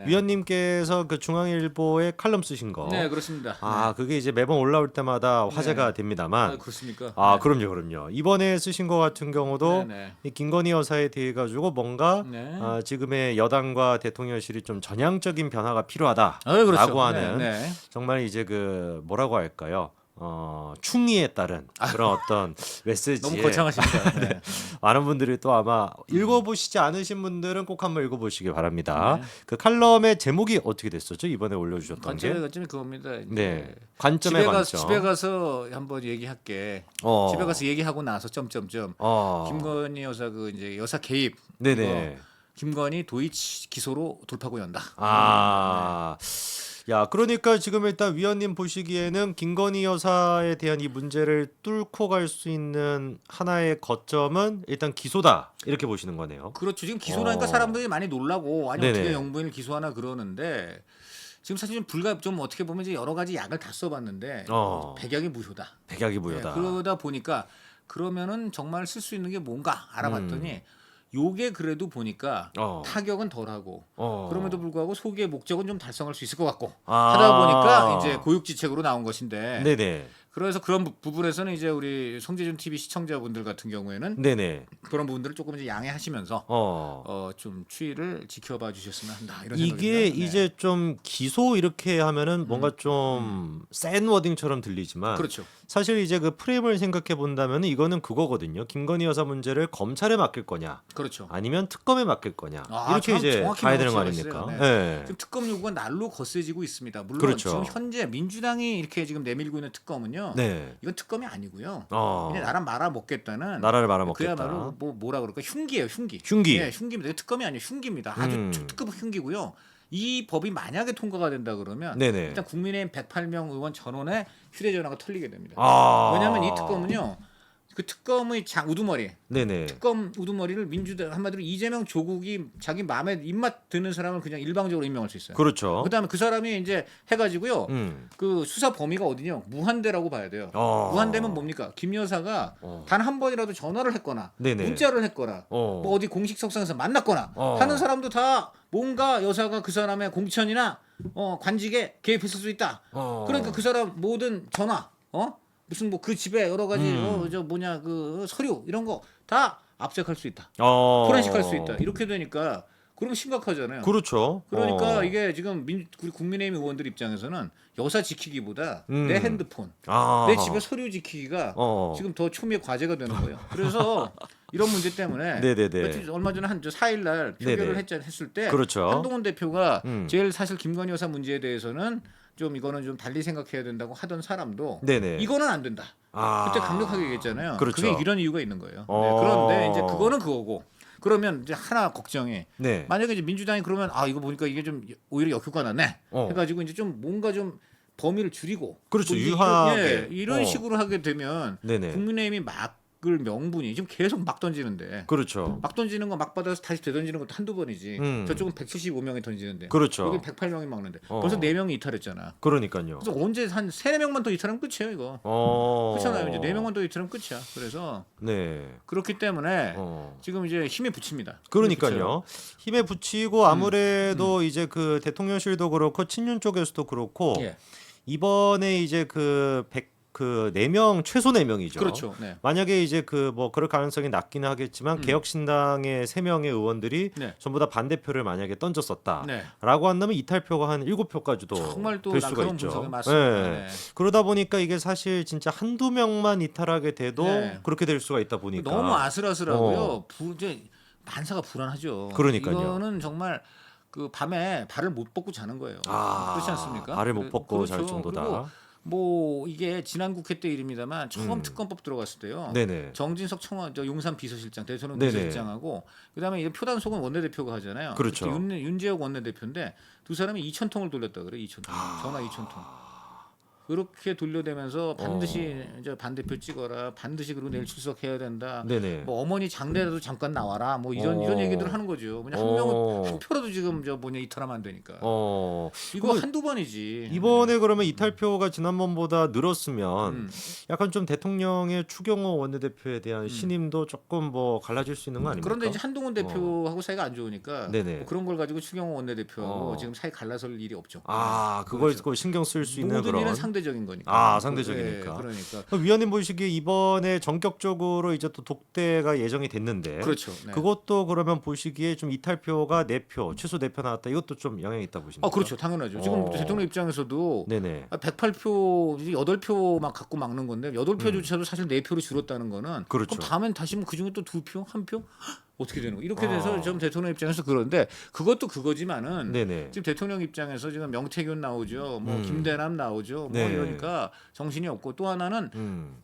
위원님께서 그 중앙일보에 칼럼 쓰신 거. 네, 그렇습니다. 그게 이제 매번 올라올 때마다 화제가 됩니다만. 그렇습니까? 그럼요. 이번에 쓰신 거 같은 경우도 이 김건희 여사에 대해 가지고 뭔가 지금의 여당과 대통령실이 좀 전향적인 변화가 필요하다라고 그렇죠. 하는 정말 이제 그 뭐라고 할까요? 충의에 따른 그런 어떤 메시지에 너무 거창하십니다. 많은 분들이 또 아마 읽어보시지 않으신 분들은 꼭 한번 읽어보시기 바랍니다. 그 칼럼의 제목이 어떻게 됐었죠? 이번에 올려주셨던 게 관점이 그겁니다. 관점의 관점. 집에 가서 한번 얘기할게. 집에 가서 얘기하고 나서 점점점. 김건희 여사 그 이제 여사 개입. 네네. 김건희 도이치 기소로 돌파구 연다. 야, 그러니까 지금 일단 위원님 보시기에는 김건희 여사에 대한 이 문제를 뚫고 갈 수 있는 하나의 거점은 일단 기소다 이렇게 보시는 거네요. 그렇죠. 지금 기소라니까 사람들이 많이 놀라고 아니 어떻게 영부인을 기소하나 그러는데 지금 사실 좀 어떻게 보면 이제 여러 가지 약을 다 써봤는데 백약이 무효다. 백약이 무효다. 그러다 보니까 그러면은 정말 쓸 수 있는 게 뭔가 알아봤더니 요게 그래도 보니까 타격은 덜하고 그럼에도 불구하고 소기의 목적은 좀 달성할 수 있을 것 같고 하다 보니까 이제 고육지책으로 나온 것인데 네네. 그래서 그런 부분에서는 이제 우리 송재준 TV 시청자분들 같은 경우에는 그런 부분들을 조금 이제 양해하시면서 좀 추이를 지켜봐 주셨으면 한다 이런 생각입니다. 이게 이제 좀 기소 이렇게 하면은 뭔가 좀 센 워딩처럼 들리지만 그렇죠. 사실 이제 그 프레임을 생각해 본다면 이거는 그거거든요. 김건희 여사 문제를 검찰에 맡길 거냐, 그렇죠. 아니면 특검에 맡길 거냐 이렇게 이제 가야 되는 거 아닙니까? 지금 특검 요구가 날로 거세지고 있습니다. 물론 지금 현재 민주당이 이렇게 지금 내밀고 있는 특검은요. 이건 특검이 아니고요. 그냥 나라 말아먹겠다는 나라를 말아먹겠다. 그야말로 뭐라 그럴까 흉기예요, 흉기. 흉기입니다. 특검이 아니에요, 흉기입니다. 아주 특급 흉기고요. 이 법이 만약에 통과가 된다 그러면 일단 국민의힘 108명 의원 전원의 휴대전화가 털리게 됩니다. 왜냐하면 이 특검은요. 그 특검의 우두머리, 특검 우두머리를 민주당 한마디로 이재명 조국이 자기 마음에 입맛 드는 사람을 그냥 일방적으로 임명할 수 있어요. 그렇죠. 그다음에 그 사람이 이제 해가지고요, 그 수사 범위가 어디냐, 무한대라고 봐야 돼요. 무한대면 뭡니까? 김 여사가 단 한 번이라도 전화를 했거나, 문자를 했거나, 뭐 어디 공식 석상에서 만났거나 하는 사람도 다 뭔가 여사가 그 사람의 공천이나 관직에 개입했을 수 있다. 그러니까 그 사람 모든 전화, 무슨 뭐 그 집에 여러 가지 그 서류 이런 거 다 압색할 수 있다. 포렌식할 수 있다. 이렇게 되니까 그러면 심각하잖아요. 그렇죠. 그러니까 이게 지금 우리 국민의힘 의원들 입장에서는 여사 지키기보다 내 핸드폰, 내 집에 서류 지키기가 지금 더 초미의 과제가 되는 거예요. 그래서 이런 문제 때문에 얼마 전에 한 4일날 표결을 했을 때 한동훈 대표가 제일 사실 김건희 여사 문제에 대해서는 좀 이거는 좀 달리 생각해야 된다고 하던 사람도 이거는 안 된다. 그때 강력하게 얘기했잖아요. 그게 이런 이유가 있는 거예요. 그런데 이제 그거는 그거고. 그러면 이제 하나 걱정이 만약에 이제 민주당이 그러면 이거 보니까 이게 좀 오히려 역효과 나네 해가지고 이제 좀 뭔가 좀 범위를 줄이고 그렇죠. 뭐 유하게 이런 식으로 하게 되면 국민의힘이 막을 명분이 지금 계속 막 던지는데 막 던지는 거 막 받아서 다시 되던지는 것도 한두 번이지 저쪽은 175명이 던지는데 여기 108명이 막는데 벌써 4명이 이탈했잖아. 그러니까요. 그래서 언제 한 3-4명만 더 이탈하면 끝이에요 이거. 그렇잖아요. 이제 4명만 더 이탈하면 끝이야. 그래서 그렇기 때문에 지금 이제 힘에 붙입니다. 그러니까요. 힘에 붙이고 아무래도 이제 그 대통령실도 그렇고 친윤 쪽에서도 그렇고 이번에 이제 그 4명 최소 4명이죠. 그렇죠. 만약에 이제 그 뭐 그럴 가능성이 낮기는 하겠지만 개혁신당의 3명의 의원들이 전부 다 반대표를 만약에 던졌었다라고 한다면 이탈표가 한 7표까지도 정말 또 될 수가 있죠. 맞습니다. 그러다 보니까 이게 사실 진짜 한두 명만 이탈하게 돼도 그렇게 될 수가 있다 보니까 너무 아슬아슬하고요. 이제 만사가 불안하죠. 그러니까요. 이거는 정말 그 밤에 발을 못 뻗고 자는 거예요. 그렇지 않습니까? 발을 못 뻗고 잘 정도다. 뭐 이게 지난 국회 때 일입니다만 처음 특검법 들어갔을 때요. 정진석 용산 비서실장, 대통령 비서실장하고 그다음에 이 표단속은 원내대표가 하잖아요. 그렇죠. 윤재혁 원내대표인데 두 사람이 2,000통을 돌렸다 그래. 2,000통. 전화 2,000통. 그렇게 돌려대면서 반드시 이제 반대표 찍어라, 반드시 그리고 내일 출석해야 된다. 네네. 뭐 어머니 장례라도 잠깐 나와라. 뭐 이런 얘기들을 하는 거죠. 그냥 한 명은 한 표라도 지금 이탈하면 안 되니까. 이거 한두 번이지. 이번에 그러면 이탈표가 지난번보다 늘었으면 약간 좀 대통령의 추경호 원내대표에 대한 신임도 조금 뭐 갈라질 수 있는 거 아닙니까? 그런데 이제 한동훈 대표하고 사이가 안 좋으니까 뭐 그런 걸 가지고 추경호 원내대표하고 지금 사이 갈라설 일이 없죠. 그걸 신경 쓸 수 있는 모든 그런. 일은 상대적인 거니까. 상대적이니까. 그러니까. 위원님 보시기에 이번에 전격적으로 이제 또 독대가 예정이 됐는데. 그렇죠. 네. 그것도 그러면 보시기에 좀 이탈표가 4표, 최소 4표 나왔다. 이것도 좀 영향이 있다 보십니까? 그렇죠. 당연하죠. 지금 대통령 입장에서도 네네. 108표, 8표만 갖고 막는 건데 8표조차도 사실 4표로 줄었다는 거는 그렇죠. 그럼 다음엔 다시 그 중에 또 2표, 1표? 어떻게 되는 거? 이렇게 돼서 좀 대통령 입장에서 그런데 그것도 그거지만은 네네. 지금 대통령 입장에서 지금 명태균 나오죠, 뭐 김대남 나오죠, 뭐 이러니까 정신이 없고 또 하나는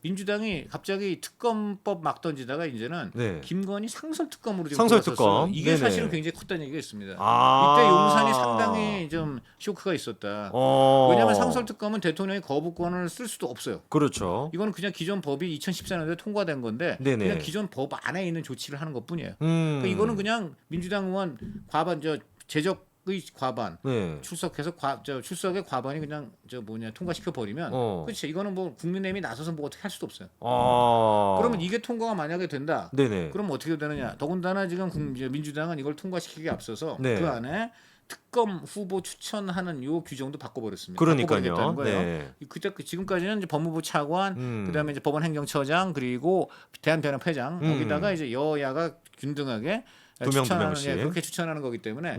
민주당이 갑자기 특검법 막 던지다가 이제는 김건희 상설특검으로 지금 상설특검 이게 사실은 굉장히 컸다는 얘기가 있습니다. 이때 용산이 상당히 좀 쇼크가 있었다. 왜냐하면 상설특검은 대통령이 거부권을 쓸 수도 없어요. 그렇죠. 이거는 그냥 기존 법이 2014년도에 통과된 건데 그냥 기존 법 안에 있는 조치를 하는 것뿐이에요. 그러니까 이거는 그냥 민주당 의원 과반 제적의 과반 출석해서 출석의 과반이 그냥 통과시켜 버리면 그렇죠. 이거는 뭐 국민의힘이 나서서 뭐 어떻게 할 수도 없어요. 그러면 이게 통과가 만약에 된다. 그럼 어떻게 되느냐? 더군다나 지금 민주당은 이걸 통과시키기에 앞서서 그 안에 특검 후보 추천하는 요 규정도 바꿔버렸습니다. 그러니까요. 그때 지금까지는 이제 법무부 차관, 그다음에 이제 법원행정처장 그리고 대한변협회장 여기다가 이제 여야가 균등하게 두 명씩 그렇게 추천하는 거기 때문에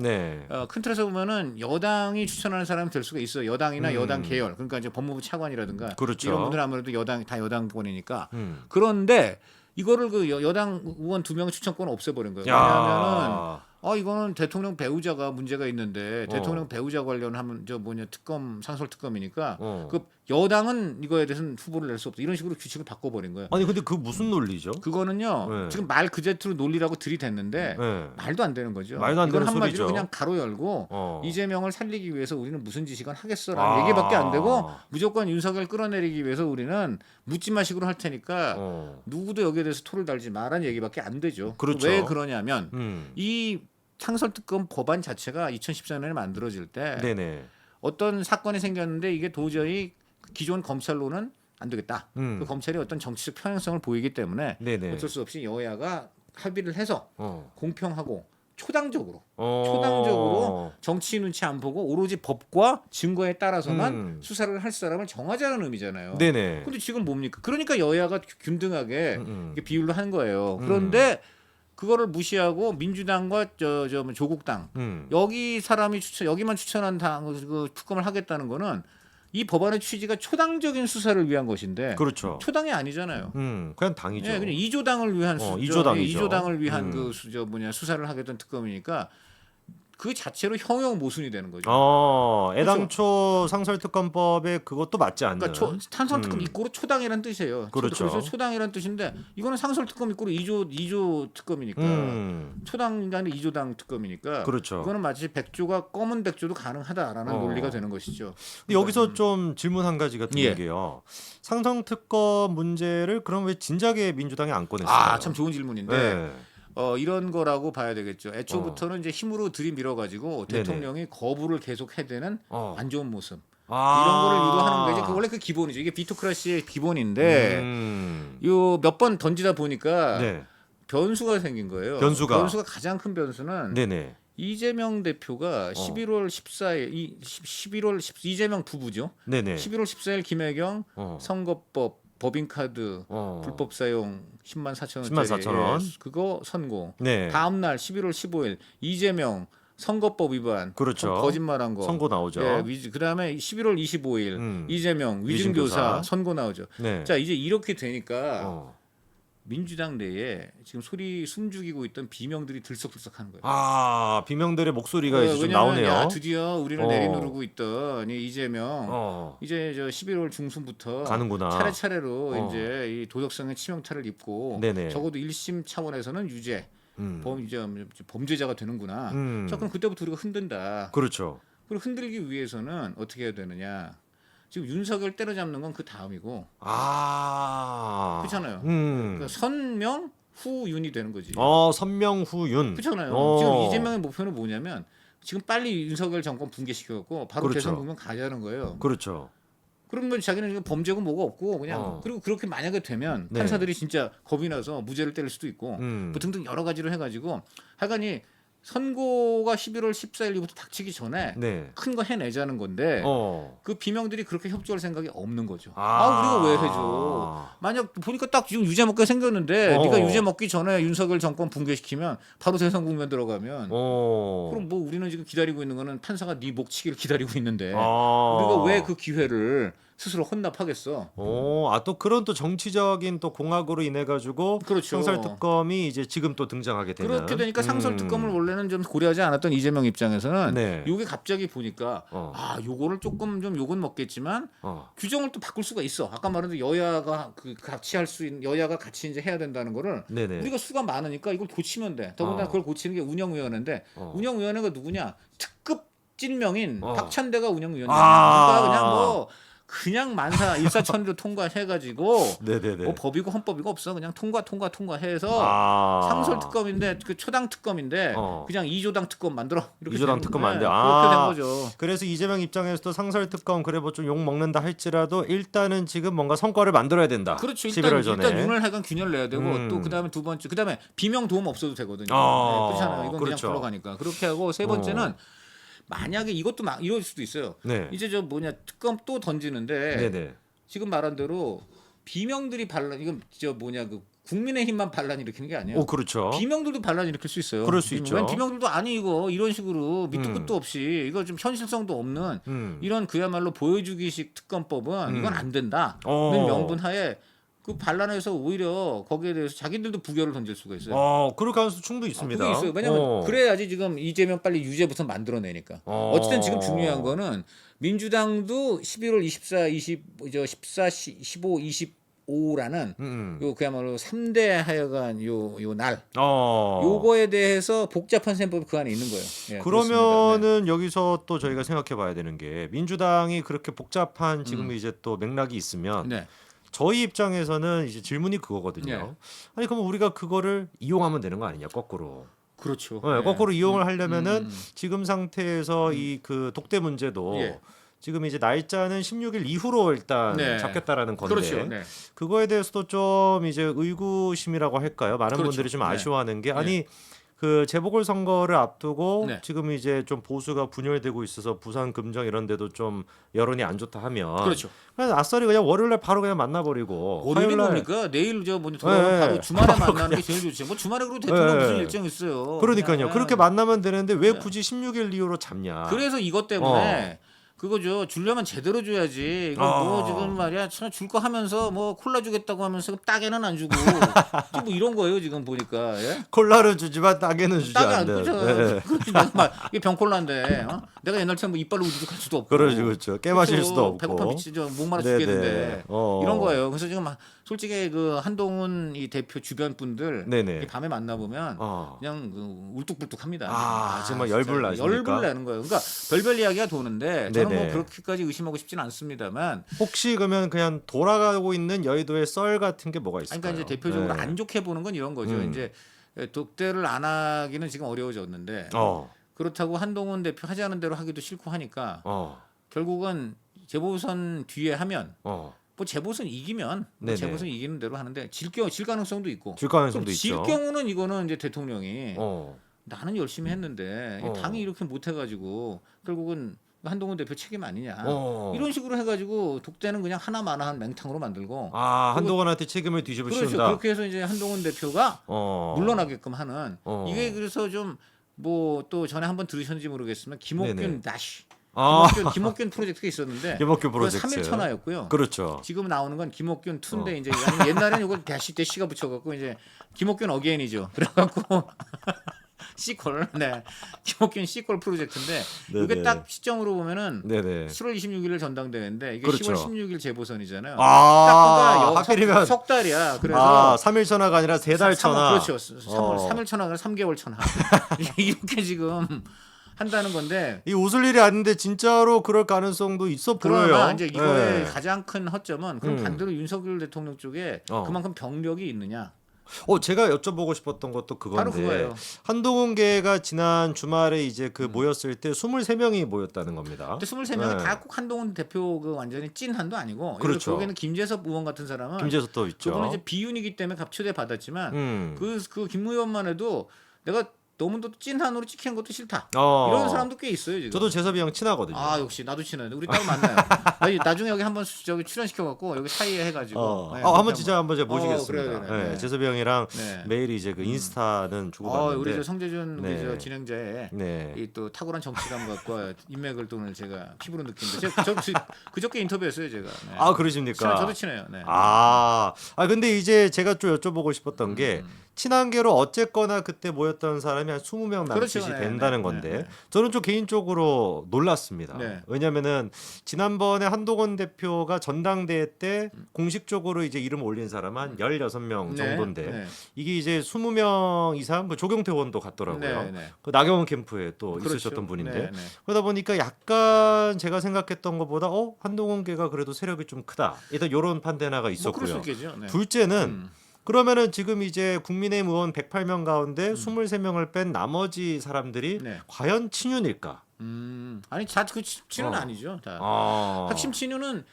큰 틀에서 보면은 여당이 추천하는 사람이 될 수가 있어요. 여당이나 여당 계열, 그러니까 이제 법무부 차관이라든가 이런 분들은 아무래도 여당권이니까. 그런데 이거를 그 여당 의원 2명 추천권을 없애버린 거예요. 왜냐하면은 이거는 대통령 배우자가 문제가 있는데 대통령 배우자 관련하면 특검 상설특검이니까 그 여당은 이거에 대해서는 후보를 낼 수 없다. 이런 식으로 규칙을 바꿔버린 거예요. 아니 근데 그 무슨 논리죠? 그거는요. 지금 말 그대로 논리라고 들이댔는데 말도 안 되는 거죠. 말도 안 되는 이건 한마디로 소리죠. 그냥 가로 열고 이재명을 살리기 위해서 우리는 무슨 짓이건 하겠어라는 얘기밖에 안 되고 무조건 윤석열 끌어내리기 위해서 우리는 묻지마식으로 할 테니까 누구도 여기에 대해서 토를 달지 마라는 얘기밖에 안 되죠. 그렇죠. 왜 그러냐면 이 상설특검 법안 자체가 2014년에 만들어질 때 어떤 사건이 생겼는데 이게 도저히 기존 검찰로는 안 되겠다. 그 검찰이 어떤 정치적 편향성을 보이기 때문에 어쩔 수 없이 여야가 합의를 해서 공평하고 초당적으로 정치 눈치 안 보고 오로지 법과 증거에 따라서만 수사를 할 사람을 정하자는 의미잖아요. 근데 지금 뭡니까? 그러니까 여야가 균등하게 비율로 한 거예요. 그런데 그거를 무시하고 민주당과 조국당 여기 사람이 여기만 추천한 그 특검을 하겠다는 거는 이 법안의 취지가 초당적인 수사를 위한 것인데 초당이 아니잖아요. 그냥 당이죠. 그냥 이조당을 위한 이조당을 위한 그 수사를 하겠다는 특검이니까 그 자체로 형용 모순이 되는 거죠. 애당초 상설특검법에 그것도 맞지 않는. 그러니까 상설특검 이꼬로 초당이라는 뜻이에요. 그렇죠. 초당이라는 뜻인데 이거는 상설특검 이꼬로 이조 특검이니까 초당이 아니라 이조당 특검이니까. 이거는 마치 백조가 검은 백조도 가능하다라는 논리가 되는 것이죠. 근데 여기서 좀 질문 한 가지가 드는 게요. 상설특검 문제를 그럼 왜 진작에 민주당이 안 꺼냈을까요? 참 좋은 질문인데. 이런 거라고 봐야 되겠죠. 애초부터는 이제 힘으로 들이밀어가지고 대통령이 거부를 계속 해대는 안 좋은 모습. 이런 거를 유도하는 게 이제 원래 그 기본이죠. 이게 비토크라시의 기본인데 요 몇 번 던지다 보니까 변수가 생긴 거예요. 변수가 가장 큰 변수는 이재명 대표가 11월 14일 이재명 부부죠. 11월 14일 김혜경 선거법 법인카드 불법 사용 10만 4천 원 그거 선고. 다음 날 11월 15일 이재명 선거법 위반 거짓말한 거 선고 나오죠. 그다음에 11월 25일 이재명 위증교사 선고 나오죠. 자 이제 이렇게 되니까 민주당 내에 지금 소리 숨죽이고 있던 비명들이 들썩들썩하는 거예요. 비명들의 목소리가 이제 좀 나오네요. 드디어 우리를 내리누르고 있던 이재명 이제 11월 중순부터 가는구나. 차례차례로 이제 이 도덕성의 치명타를 입고 적어도 1심 차원에서는 유죄, 범죄자가 되는구나. 자 그럼 그때부터 우리가 흔든다. 그리고 흔들기 위해서는 어떻게 해야 되느냐? 지금 윤석열 때려잡는 건 그 다음이고. 그렇잖아요. 그러니까 선명 후윤이 되는 거지. 선명 후윤. 그렇잖아요. 지금 이재명의 목표는 뭐냐면 지금 빨리 윤석열 정권 붕괴시켜갖고 바로 그렇죠. 대선 국면 가자는 거예요. 그렇죠. 그러면 자기는 범죄고 뭐가 없고 그냥 그리고 그렇게 만약에 되면 네. 판사들이 진짜 겁이 나서 무죄를 때릴 수도 있고 뭐 등등 여러 가지로 해가지고 하여간이 선고가 11월 14일부터 닥치기 전에 네. 큰 거 해내자는 건데 그 비명들이 그렇게 협조할 생각이 없는 거죠. 아, 우리가 왜 해줘? 만약 보니까 딱 지금 유죄 먹게 생겼는데 네가 유죄 먹기 전에 윤석열 정권 붕괴시키면 바로 대선 국면 들어가면 그럼 뭐 우리는 지금 기다리고 있는 거는 판사가 네 목 치기를 기다리고 있는데 우리가 왜 그 기회를 스스로 헌납하겠어. 또 그런 또 정치적인 또 공학으로 인해 가지고 그렇죠. 상설 특검이 이제 지금 또 등장하게 되는. 그렇게 되니까 상설 특검을 원래는 좀 고려하지 않았던 이재명 입장에서는 네. 요게 갑자기 보니까 요거를 조금 좀 욕은 먹겠지만 규정을 또 바꿀 수가 있어. 아까 말한 대로 여야가 같이 할 수 있는 여야가 같이 이제 해야 된다는 거를 네네. 우리가 수가 많으니까 이걸 고치면 돼. 더군다나 그걸 고치는 게 운영위원회인데 운영위원회가 누구냐? 특급 찐명인 박찬대가 운영위원회. 그러니까 그냥 그냥 만사 일사천리로 통과해가지고 네네네. 뭐 법이고 헌법이고 없어. 그냥 통과해서 상설 특검인데 그 초당 특검인데 그냥 2조당 특검 만들어. 이렇게 2조당 특검 만들어. 그렇게 된 거죠. 그래서 이재명 입장에서도 상설 특검 그래 뭐 좀 욕 먹는다 할지라도 일단은 지금 뭔가 성과를 만들어야 된다. 그렇죠. 11월 전에. 일단 윤을 하여간 균열 내야 되고 또 그다음에 두 번째 그다음에 비명 도움 없어도 되거든요. 그렇잖아요. 이건 그렇죠. 그냥 불러가니까. 그렇게 하고 세 번째는 만약에 이것도 이럴 수도 있어요. 네. 이제 특검 또 던지는데 네네. 지금 말한 대로 비명들이 이건 그 국민의힘만 반란 일으키는 게 아니에요. 그렇죠. 비명들도 반란 일으킬 수 있어요. 그럴 수 있죠. 비명들도 아니 이거 이런 식으로 밑도 끝도 없이 이거 좀 현실성도 없는 이런 그야말로 보여주기식 특검법은 이건 안 된다는 명분하에 그 반란에서 오히려 거기에 대해서 자기들도 부결을 던질 수가 있어요. 그럴 가능성 충분히 있습니다. 그게 있어요. 왜냐면 그래야지 지금 이재명 빨리 유죄부터 만들어내니까. 어쨌든 지금 중요한 거는 민주당도 11월 14, 15, 25라는 요 그야말로 3대 하여간 요 날. 요거에 대해서 복잡한 셈법이 그 안에 있는 거예요. 예, 그러면은 여기서 또 저희가 생각해 봐야 되는 게 민주당이 그렇게 복잡한 지금 이제 또 맥락이 있으면 저희 입장에서는 이제 질문이 그거거든요. 아니 그럼 우리가 그거를 이용하면 되는 거 아니냐 거꾸로. 그렇죠. 거꾸로 이용을 하려면은 지금 상태에서 이 그 독대 문제도 지금 이제 날짜는 16일 이후로 일단 잡겠다라는 건데 그렇죠. 그거에 대해서도 좀 이제 의구심이라고 할까요? 많은 분들이 좀 아쉬워하는 게 아니 그 재보궐 선거를 앞두고 지금 이제 좀 보수가 분열되고 있어서 부산 금정 이런 데도 좀 여론이 안 좋다 하면 그냥 아싸리 그냥 월요일 날 바로 그냥 만나버리고 월요일이 뭡니까? 내일 바로 주말에 만나는 게 제일 좋지. 뭐 주말에 그래도 대통령 무슨 일정이 있어요. 그러니까요. 그렇게 만나면 되는데 왜 굳이 16일 이후로 잡냐. 그래서 이것 때문에 그거죠. 주려면 제대로 줘야지. 이거 뭐 지금 말이야 줄 거 하면서 뭐 콜라 주겠다고 하면서 딱에는 안 주고 뭐 이런 거예요 지금 보니까. 콜라를 주지만 딱에는 주지 않는. 그렇지. 이게 병콜라인데 내가 옛날처럼 뭐 이빨로 우두둑할 수도 없고. 그렇죠. 깨 마실 수도 없고. 배고파 미치죠. 목마라 죽겠는데 이런 거예요. 그래서 지금 솔직히 그 한동훈 이 대표 주변 분들 밤에 만나 보면 그냥 울뚝불뚝합니다. 정말 열불 나십니까? 열불 내는 거예요. 그러니까 별별 이야기가 도는데 저는 뭐 그렇게까지 의심하고 싶지는 않습니다만 혹시 그러면 그냥 돌아가고 있는 여의도의 썰 같은 게 뭐가 있을까요? 그러니까 이제 대표적으로 안 좋게 보는 건 이런 거죠. 이제 독대를 안 하기는 지금 어려워졌는데 그렇다고 한동훈 대표 하지 않은 대로 하기도 싫고 하니까 결국은 재보선 뒤에 하면 뭐 재보선 이기면 재보선 이기는 대로 하는데 질 가능성도 있고 질 경우는 이거는 이제 대통령이 나는 열심히 했는데 당이 이렇게 못해가지고 결국은 한동훈 대표 책임 아니냐 이런 식으로 해가지고 독대는 그냥 하나마나한 맹탕으로 만들고 한동훈한테 책임을 뒤집어 씌운다. 그렇죠. 그렇게 해서 이제 한동훈 대표가 물러나게끔 하는 이게 그래서 좀 뭐 또 전에 한번 들으셨는지 모르겠지만 김옥균 다시 김옥균 프로젝트가 있었는데 김옥균 프로젝트 3일 천하였고요. 그렇죠. 지금 나오는 건 김옥균 2인데 이제 옛날에는 이걸 대시가 붙여갖고 이제 김옥균 어게인이죠. 그래갖고 시퀄, 김옥균 시퀄 프로젝트인데 이게 딱 시점으로 보면은 7월 26일 전당대회인데 이게 10월 16일 재보선이잖아요. 딱 하필이면 석 달이야. 그래서 3일 천하가 아니라 3달 천하. 그렇죠. 3일 천하가 3개월 천하. 이렇게 지금 한다는 건데 이 웃을 일이 아닌데 진짜로 그럴 가능성도 있어 보여요. 그러나 이제 이거의 가장 큰 허점은 그럼 반대로 윤석열 대통령 쪽에 그만큼 병력이 있느냐. 제가 여쭤보고 싶었던 것도 그건데 바로 그거예요. 한동훈계가 지난 주말에 이제 그 모였을 때 23명이 모였다는 겁니다. 근데 23명이 다 꼭 한동훈 대표 그 완전히 찐 한도 아니고 그렇죠. 거기는 김재섭 의원 같은 사람은 김재섭 또 있죠. 그분은 이제 비윤이기 때문에 초대 받았지만 그 김 의원만 해도 내가 너무 찐 한으로 찍히는 것도 싫다. 이런 사람도 꽤 있어요 지금. 저도 재섭이 형 친하거든요. 아 역시 나도 친해요. 우리 따로 만나요. 나중에 여기 한번 저기 출연시켜갖고 여기 사이에 해가지고. 한번 진짜 한번 제가 모시겠습니다. 그래. 재섭이 형이랑 매일 이제 그 인스타는 주고받는데. 우리 저 성재준 우리 저 진행자의 이 또 탁월한 정치감과 인맥을 또 오늘 제가 피부로 느끼는데 그저께 인터뷰했어요 제가. 네. 그러십니까? 저도 친해요. 네. 근데 이제 제가 좀 여쭤보고 싶었던 게 친한계로 어쨌거나 그때 모였던 사람이 한 20명 남짓이 그렇죠. 된다는 건데 저는 좀 개인적으로 놀랐습니다. 왜냐면은 지난번에 한동훈 대표가 전당대회 때 공식적으로 이제 이름 올린 사람은 한 16명 정도인데 이게 이제 20명 이상 그 조경태 의원도 갔더라고요. 그 나경원 캠프에 또 있으셨던 분인데 그러다 보니까 약간 제가 생각했던 것보다 한동훈계가 그래도 세력이 좀 크다. 일단 이런 판단화가 있었고요. 둘째는 그러면은 지금 이제 국민의힘 의원 108명 가운데 23명을 뺀 나머지 사람들이 과연 친윤일까? 아니 그 친윤은 아니죠. 핵심 친윤은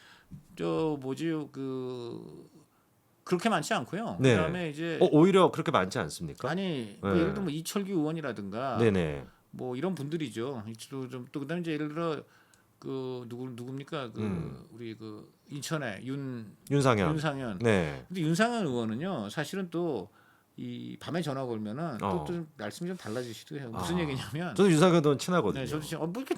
그렇게 많지 않고요. 그다음에 이제 오히려 그렇게 많지 않습니까? 아니 예를 들면 이철규 의원이라든가 뭐 이런 분들이죠. 또 그다음에 이제 예를 들어 그 누굽니까 우리 그 인천에 윤상현. 근데 윤상현 의원은요 사실은 또 이 밤에 전화 걸면은 또 말씀이 좀 달라지시더라고요. 무슨 얘기냐면 저도 윤상현 의원 친하거든요. 저도 지금 뭐 이렇게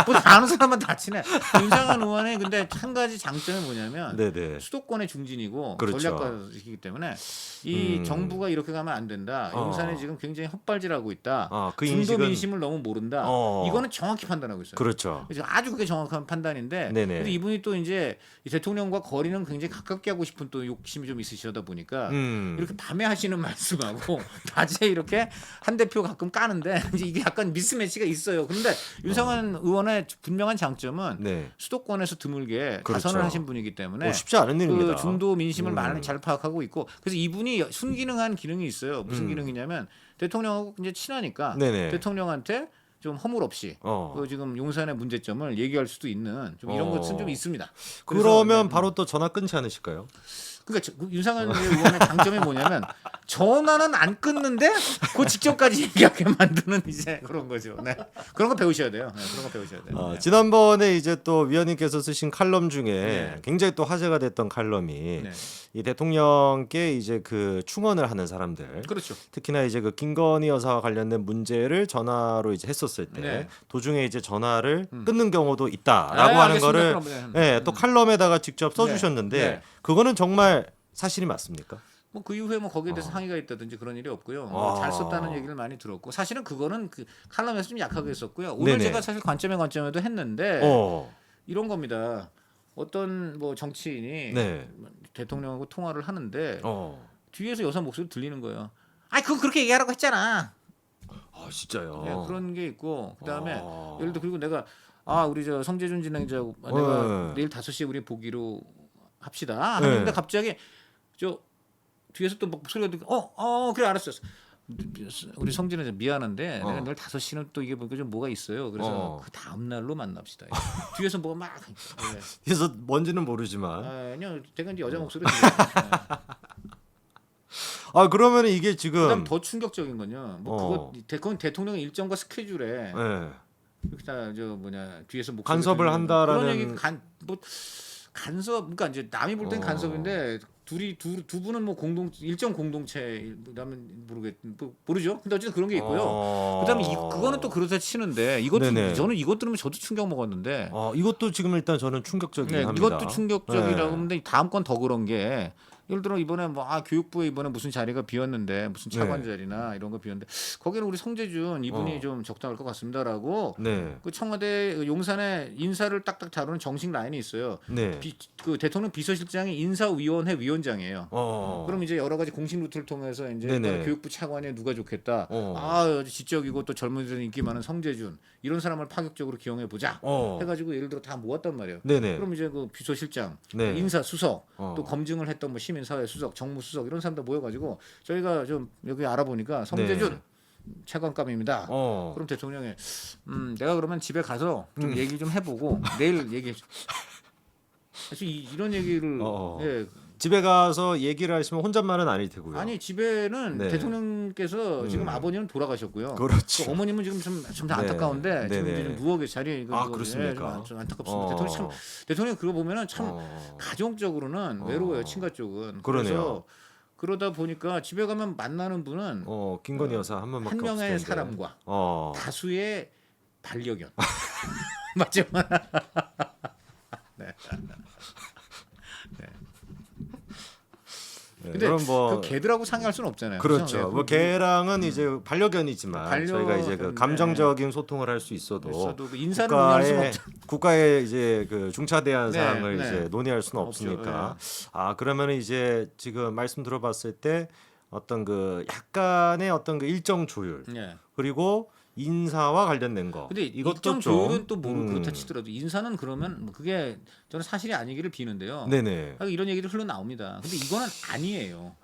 뭐 아는 사람만 다 친해. 윤상현 의원의 근데 한 가지 장점이 뭐냐면 수도권의 중진이고 전략가이기 때문에 이 정부가 이렇게 가면 안 된다. 용산에 지금 굉장히 헛발질하고 있다. 그 중도 민심을 너무 모른다. 이거는 정확히 판단하고 있어요. 그렇죠. 그래서 아주 그게 정확한 판단인데 근데 이분이 또 이제 이 대통령과 거리는 굉장히 가깝게 하고 싶은 또 욕심이 좀 있으시다 보니까 이렇게 밤에 하시는 말씀하고 낮에 이렇게 한 대표 가끔 까는데 이제 이게 약간 미스매치가 있어요. 그런데 윤상현 의원의 분명한 장점은 수도권에서 드물게 다선을 하신 분이기 때문에 쉽지 않은 일입니다. 그 중도 민심을 많이 잘 파악하고 있고 그래서 이분이 순기능한 기능이 있어요. 무슨 기능이냐면 대통령하고 이제 친하니까 대통령한테 좀 허물 없이 그 지금 용산의 문제점을 얘기할 수도 있는 좀 이런 것은 좀 있습니다. 그러면 바로 또 전화 끊지 않으실까요? 그러니까 윤상현 의원의 장점이 뭐냐면 전화는 안 끊는데 그 직전까지 얘기하게 만드는 이제 그런 거죠. 그런 거 배우셔야 돼요. 그런 거 배우셔야 돼요. 지난번에 이제 또 위원님께서 쓰신 칼럼 중에 굉장히 또 화제가 됐던 칼럼이 이 대통령께 이제 그 충원을 하는 사람들, 그렇죠. 특히나 이제 그 김건희 여사와 관련된 문제를 전화로 이제 했었을 때 도중에 이제 전화를 끊는 경우도 있다라고 하는 거를 또 칼럼에다가 직접 써주셨는데 그거는 정말 사실이 맞습니까? 뭐 그 이후에 뭐 거기에 대해서 항의가 있다든지 그런 일이 없고요. 잘 썼다는 얘기를 많이 들었고 사실은 그거는 그 칼럼에서 좀 약하게 썼고요. 오늘 제가 사실 관점에도 했는데 이런 겁니다. 어떤 뭐 정치인이 대통령하고 통화를 하는데 뒤에서 여사 목소리 들리는 거예요. 그거 그렇게 얘기하라고 했잖아. 진짜요? 그런 게 있고 그다음에 예를 들어 그리고 내가 우리 저 성재준 진행자하고 내가 내일 5시에 우리 보기로 합시다. 하는데 갑자기 저 뒤에서 또 목소리가 들리고 그래 알았어. 우리 성진은 미안한데 내가 내일 5시는 또 이게 보니까 좀 뭐가 있어요. 그래서 그 다음 날로 만납시다. 뒤에서 뭐가 막 그래서 뭔지는 모르지만 아니요. 제가 이제 여자 목소리 그러면 이게 지금 그다음 더 충격적인 건요. 뭐 그건 대통령 일정과 스케줄에 이렇게 뒤에서 목소리 간섭을 한다라는 그런 얘기 간섭 그러니까 이제 남이 볼 땐 간섭인데 두 분은 뭐 일정 공동체라면 모르죠. 근데 어쨌든 그런 게 있고요. 그다음에 그거는 또 그렇다 치는데 저는 이것 들으면 저도 충격 먹었는데 이것도 지금 일단 저는 충격적이긴 합니다. 이것도 충격적이라고 하는데 다음 건 더 그런 게 예를 들어 이번에 뭐 교육부에 이번에 무슨 자리가 비었는데 무슨 차관 네. 자리나 이런 거 비었는데 거기는 우리 성재준 이분이 좀 적당할 것 같습니다라고 네. 그 청와대 용산에 인사를 딱딱 다루는 정식 라인이 있어요. 네. 그 대통령 비서실장이 인사위원회 위원장이에요. 그럼 이제 여러 가지 공식 루트를 통해서 이제 교육부 차관에 누가 좋겠다. 지적이고 또 젊은이들 인기 많은 성재준 이런 사람을 파격적으로 기용해 보자. 해가지고 예를 들어 다 모았단 말이에요. 네네. 그럼 이제 그 비서실장, 네. 인사수석, 또 검증을 했던 뭐 시민사회수석, 정무수석 이런 사람들 모여가지고 저희가 좀 여기 알아보니까 성재준 차관감입니다. 그럼 대통령이 내가 그러면 집에 가서 좀 얘기 좀 해보고 내일 얘기해 줘. 사실 이런 얘기를 예. 집에 가서 얘기를 하시면 혼잣말은 아닐 테고요. 아니 집에는 대통령께서 지금 아버님은 돌아가셨고요. 그렇죠. 어머님은 지금 좀 안타까운데 지금 이제 좀 누워 계신 자리에 그렇습니까? 좀 안타깝습니다. 대통령 그거 보면은 참 가정적으로는 외로워요. 친가 쪽은. 그러네요. 그러다 보니까 집에 가면 만나는 분은 김건희 여사 한 명밖에 없을 텐데. 한 명의 사람과 다수의 반려견. 맞죠? 네. 근데 그럼 뭐 그 개들하고 상의할 수는 없잖아요. 그렇죠. 뭐 개랑은 이제 반려견이지만 저희가 이제 그 감정적인 소통을 할 수 있어도 그 인사는 논의할 수는 없죠. 국가의 이제 그 중차대한 사항을 이제 논의할 수는 없으니까. 그러면 이제 지금 말씀 들어봤을 때 어떤 그 약간의 어떤 그 일정 조율 그리고 인사와 관련된 거. 근데 이것도 일정 조율은 또 모르고 그렇다 치더라도 인사는 그러면 그게 저는 사실이 아니기를 비는데요. 네네. 이런 얘기도 흘러나옵니다. 근데 이거는 아니에요.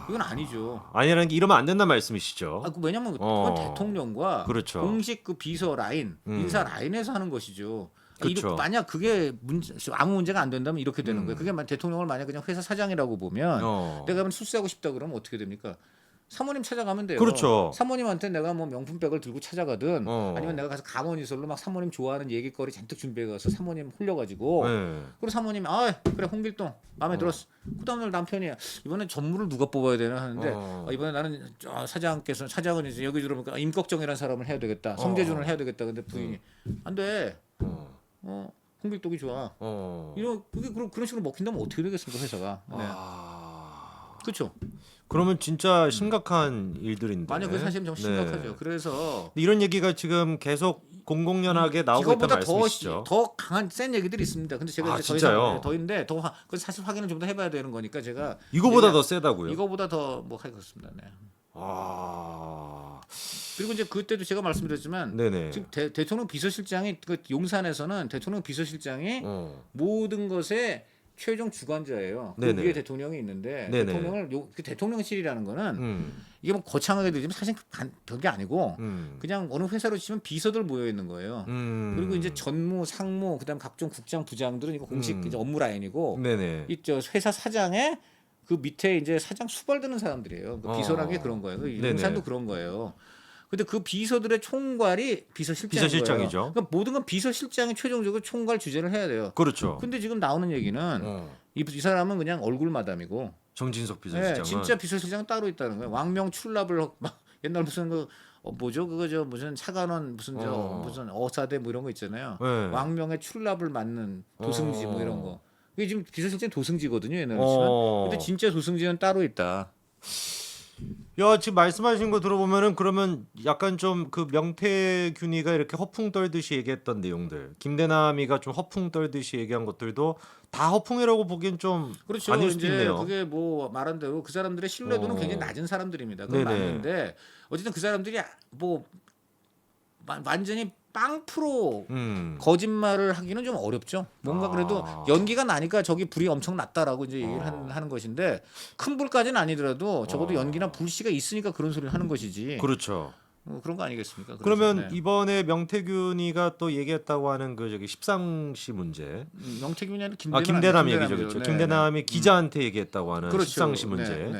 이건 아니죠. 아니라는 게 이러면 안 된다는 말씀이시죠. 왜냐면 그건 대통령과 그렇죠. 공식 그 비서 라인, 인사 라인에서 하는 것이죠. 그렇죠. 만약 그게 아무 문제가 안 된다면 이렇게 되는 거예요. 그게 대통령을 만약 그냥 회사 사장이라고 보면 내가 출세하고 싶다 그러면 어떻게 됩니까? 사모님 찾아가면 돼요. 그렇죠. 사모님한테 내가 뭐 명품백을 들고 찾아가든 아니면 내가 가서 감언이설로 막 사모님 좋아하는 얘기거리 잔뜩 준비해 가서 사모님 홀려가지고 그리고 사모님이 그래 홍길동 마음에 들었어. 그다음 날 남편이 이번엔 전무를 누가 뽑아야 되나 하는데 이번에 나는 사장은 이제 여기 들어보니까 임꺽정이라는 사람을 해야 되겠다. 성재준을 해야 되겠다. 근데 부인이 안 돼. 홍길동이 좋아. 그게 그런 식으로 먹힌다면 어떻게 되겠습니까 회사가? 그렇죠. 그러면 진짜 심각한 일들인데. 만약 그 사실은 좀 심각하죠. 그래서 이런 얘기가 지금 계속 공공연하게 나오고 있다는 말씀이시죠. 더 강한 센 얘기들이 있습니다. 근데 제가 이제 더 있는데 그 사실 확인을 좀 더 해봐야 되는 거니까 제가 이거보다 더 세다고요? 이거보다 더 뭐 하겠습니다. 네. 그리고 이제 그때도 제가 말씀드렸지만 지금 대통령 비서실장이 그 용산에서는 대통령 비서실장이 모든 것에 최종 주관자예요. 그 위에 대통령이 있는데 대통령을 그 대통령실이라는 거는 이게 뭐 거창하게 들리지만 사실 그게 아니고 그냥 어느 회사로 치면 비서들 모여 있는 거예요. 그리고 이제 전무, 상무, 그다음 각종 국장, 부장들은 이거 공식 이제 업무 라인이고 이 회사 사장의 그 밑에 이제 사장 수발드는 사람들이에요. 그 비서라는 게 그런 거예요. 그 용산도 그런 거예요. 근데 그 비서들의 총괄이 비서실장이죠. 그러니까 모든 건 비서실장이 최종적으로 총괄 주재를 해야 돼요. 그렇죠. 근데 지금 나오는 얘기는 이 사람은 그냥 얼굴 마담이고 정진석 비서실장은 진짜 비서실장은 따로 있다는 거예요. 왕명 출납을 막 옛날 무슨 무슨 차관원 무슨 어사대 뭐 이런 거 있잖아요. 왕명의 출납을 맡는 도승지 뭐 이런 거. 이게 지금 비서실장 도승지거든요. 옛날에 치면. 근데 진짜 도승지는 따로 있다. 야, 지금 말씀하신 거 들어보면은 그러면 약간 좀 그 명태균이가 이렇게 허풍 떨듯이 얘기했던 내용들, 김대남이가 좀 허풍 떨듯이 얘기한 것들도 다 허풍이라고 보기엔 좀 아닐 수도 있네요. 그게 뭐 말한 대로 그 사람들의 신뢰도는 굉장히 낮은 사람들입니다. 그건 맞는데 어쨌든 그 사람들이 뭐 완전히 빵 프로 거짓말을 하기는 좀 어렵죠. 뭔가 그래도 연기가 나니까 저기 불이 엄청 났다라고 이제 얘기를 하는 것인데 큰 불까지는 아니더라도 적어도 연기나 불씨가 있으니까 그런 소리를 하는 것이지. 그렇죠. 그런 거 아니겠습니까? 그러면 이번에 명태균이가 또 얘기했다고 하는 그 저기 십상시 문제. 명태균이 아니라 김대남 얘기죠, 그렇죠. 김대남이 기자한테 얘기했다고 하는 십상시 문제.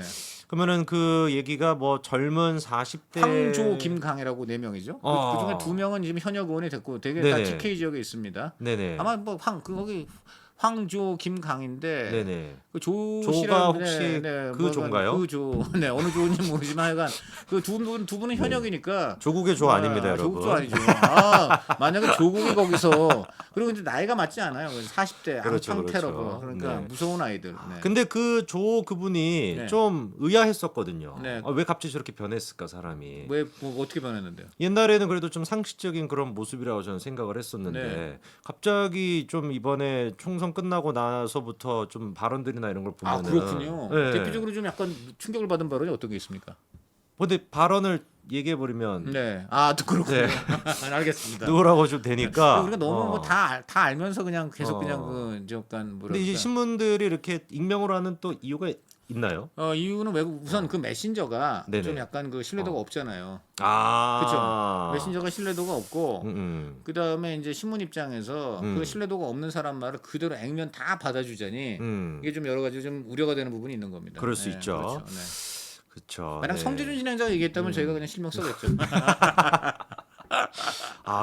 그러면은 그 얘기가 뭐 젊은 40대 황조, 김강이라고 4명이죠. 그중에 2명은 지금 현역 의원이 됐고 되게 다 TK 지역에 있습니다. 아마 뭐 거기 황조 김강인데 네네. 그 조가 혹시 그 조인가요? 그 조. 네, 어느 조인지 모르지만 하여간 그 두 분은 현역이니까 조국의 조 아닙니다, 여러분. 조국 조 아니죠. 만약에 조국이 거기서 그리고 이제 나이가 맞지 않아요. 40대 그렇죠, 앙팡테러고 그렇죠. 그러니까 네. 무서운 아이들. 네. 근데 그 조 그분이 네. 좀 의아했었거든요. 네. 왜 갑자기 저렇게 변했을까 사람이. 왜 뭐 어떻게 변했는데요? 옛날에는 그래도 좀 상식적인 그런 모습이라고 저는 생각을 했었는데 네. 갑자기 좀 이번에 총선 끝나고 나서부터 좀 발언들이나 이런 걸 보면은 그렇군요. 네. 대표적으로 좀 약간 충격을 받은 발언이 어떤 게 있습니까? 근데 발언을 얘기해 버리면 네. 또 그렇군요. 네. 알겠습니다. 누구라고 좀 되니까 우리가 너무 뭐 다 알면서 그냥 계속 어. 그냥 그 약간 뭐랄까. 근데 이제 신문들이 이렇게 익명으로 하는 또 이유가 있나요? 이유는 왜 우선 그 메신저가 네네. 좀 약간 그 신뢰도가 없잖아요. 아. 그렇죠. 메신저가 신뢰도가 없고 그 다음에 이제 신문 입장에서 그 신뢰도가 없는 사람 말을 그대로 액면 다 받아주자니 이게 좀 여러 가지 좀 우려가 되는 부분이 있는 겁니다. 그럴 수 있죠. 그렇죠. 네. 그렇죠. 만약 네. 성재준 진행자가 얘기했다면 저희가 그냥 실명 써겠죠.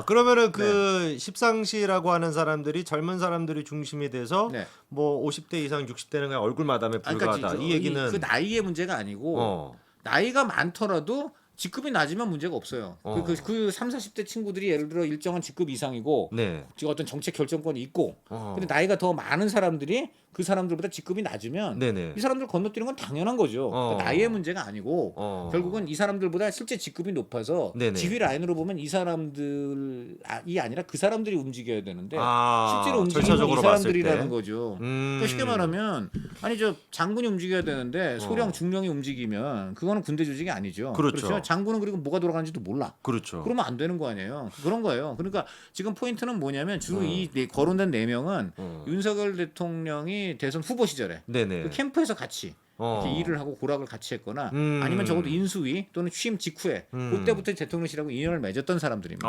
그러면은 그 십상시라고 하는 사람들이 젊은 사람들이 중심이 돼서 네. 뭐 50대 이상 60대는 그냥 얼굴 마담에 불과하다. 그러니까 이 얘기는 그 나이의 문제가 아니고 나이가 많더라도 직급이 낮으면 문제가 없어요. 그 3, 40대 친구들이 예를 들어 일정한 직급 이상이고 네. 어떤 정책 결정권이 있고 근데 나이가 더 많은 사람들이 그 사람들보다 직급이 낮으면 네네. 이 사람들 건너뛰는 건 당연한 거죠. 그러니까 나이의 문제가 아니고 결국은 이 사람들보다 실제 직급이 높아서 네네. 지휘 라인으로 보면 이 사람들이 아니라 그 사람들이 움직여야 되는데 실제로 움직이는 절차적으로 이 봤을 사람들이라는 때. 거죠. 그러니까 쉽게 말하면 저 장군이 움직여야 되는데 소령 중령이 움직이면 그거는 군대 조직이 아니죠. 그렇죠. 장군은 그리고 뭐가 돌아가는지도 몰라. 그렇죠. 그러면 안 되는 거 아니에요. 그런 거예요. 그러니까 지금 포인트는 뭐냐면 주로 이 거론된 4명은 윤석열 대통령이 대선 후보 시절에 네네. 그 캠프에서 같이 이렇게 일을 하고 고락을 같이 했거나 아니면 적어도 인수위 또는 취임 직후에 그때부터 대통령실하고 인연을 맺었던 사람들입니다.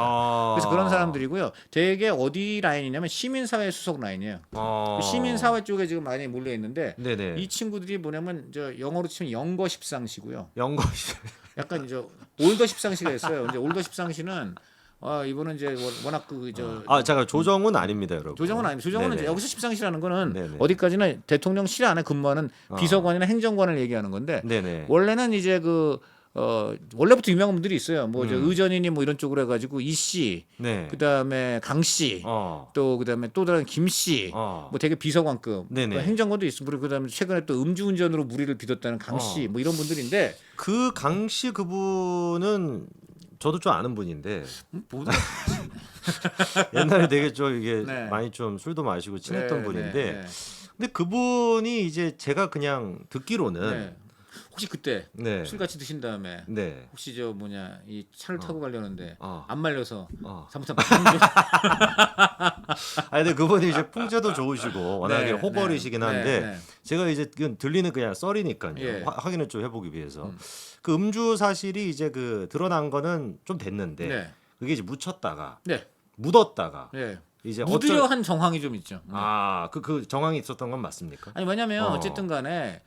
그래서 그런 사람들이고요. 되게 어디 라인이냐면 시민사회 수석 라인이에요. 그 시민사회 쪽에 지금 많이 몰려 있는데 네네. 이 친구들이 뭐냐면 영어로 치면 영거 십상시고요. 영거시. 약간 올더 십상시가 있어요. 이제 올더 십상시는 이분은 이제 워낙 잠깐 조정은 아닙니다, 여러분. 조정은 아닙니다. 조정은 네네. 이제 여기서 십상시라는 거는 네네. 어디까지나 대통령실 안에 근무하는 비서관이나 행정관을 얘기하는 건데 네네. 원래는 이제 원래부터 유명한 분들이 있어요. 뭐 의전이니 뭐 이런 쪽으로 해가지고 이씨, 네. 그다음에 강씨, 또 그다음에 또 다른 김씨, 뭐 되게 비서관급, 네네. 행정관도 있고 그다음에 최근에 또 음주운전으로 무리를 빚었다는 강씨, 뭐 이런 분들인데 그 강씨 그분은 저도 좀 아는 분인데 옛날에 되게 좀 이게 네. 많이 좀 술도 마시고 친했던 네, 분인데 네. 근데 그분이 이제 제가 그냥 듣기로는 네. 혹시 그때 네. 술 같이 드신 다음에 네. 혹시 이 차를 타고 가려는데 어. 안 말려서 잘못하면 근데 그분이 이제 풍채도 좋으시고 워낙에 네, 호걸이시긴 네, 한데 네. 제가 이제 이건 들리는 그냥 썰이니까요. 예. 확인을 좀 해보기 위해서 그 음주 사실이 이제 드러난 거는 좀 됐는데 네. 그게 이제 묻혔다가 네. 묻었다가 네. 이제 묻으려 한 정황이 좀 있죠. 그 정황이 있었던 건 맞습니까? 아니 왜냐면 어쨌든 간에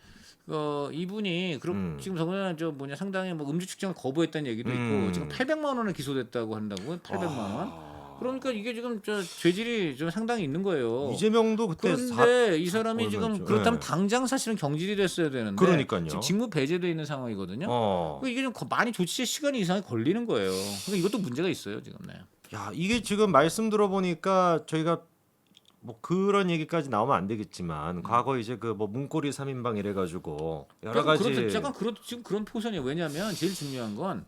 이분이 지금 저번에 상당히 음주 측정을 거부했다는 얘기도 있고 지금 800만 원을 기소됐다고 한다고요. 800만 원. 그러니까 이게 지금 죄질이 좀 상당히 있는 거예요. 이재명도 그때 그런데 이 사람이 지금 얼마였죠? 그렇다면 네. 당장 사실은 경질이 됐어야 되는데 그러니까요. 지금 직무 배제돼 있는 상황이거든요. 그러니까 이게 좀 많이 조치에 시간이 이상이 걸리는 거예요. 그러니까 이것도 문제가 있어요 지금. 네. 야 이게 지금 말씀 들어보니까 저희가 뭐 그런 얘기까지 나오면 안 되겠지만 과거 이제 뭐 문고리 3인방 이래가지고 여러 가지 약간 지금 그런 포션이에요. 왜냐하면 제일 중요한 건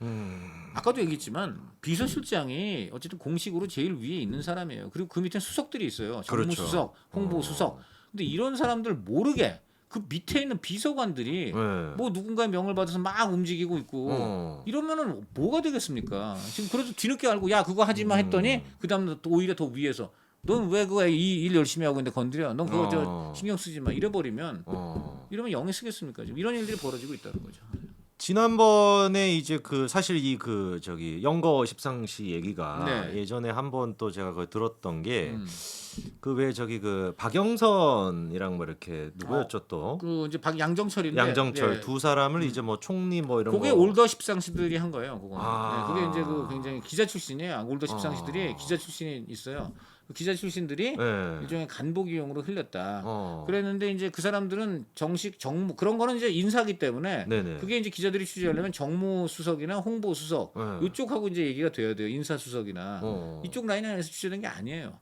아까도 얘기했지만 비서실장이 어쨌든 공식으로 제일 위에 있는 사람이에요. 그리고 그 밑에 수석들이 있어요. 정무수석, 홍보수석. 근데 이런 사람들 모르게 그 밑에 있는 비서관들이 뭐 누군가의 명을 받아서 막 움직이고 있고 이러면은 뭐가 되겠습니까? 지금 그래도 뒤늦게 알고 야 그거 하지 마 했더니 그다음 또 오히려 더 위에서 넌 왜 그거 일 열심히 하고 있는데 건드려? 넌 그거 신경 쓰지 마. 이래버리면 이러면 영에 쓰겠습니까? 지금 이런 일들이 벌어지고 있다는 거죠. 지난번에 이제 사실 영거 십상시 얘기가 네. 예전에 한번 또 제가 들었던 게 왜 박영선이랑 뭐 이렇게 누구였죠 또? 이제 양정철인데 양정철 두 사람을 이제 뭐 총리 뭐 이런 그게 거. 올더 십상시들이 한 거예요. 그거는. 그게 이제 굉장히 기자 출신이에요. 올더 십상시들이 기자 출신이 있어요. 기자 출신들이 네. 일종의 간보기용으로 흘렸다. 그랬는데 이제 그 사람들은 정식 정무 그런 거는 이제 인사기 때문에 네네. 그게 이제 기자들이 취재하려면 정무수석이나 홍보수석 이쪽하고 이제 얘기가 돼야 돼요. 인사수석이나 이쪽 라인 안에서 취재된 게 아니에요.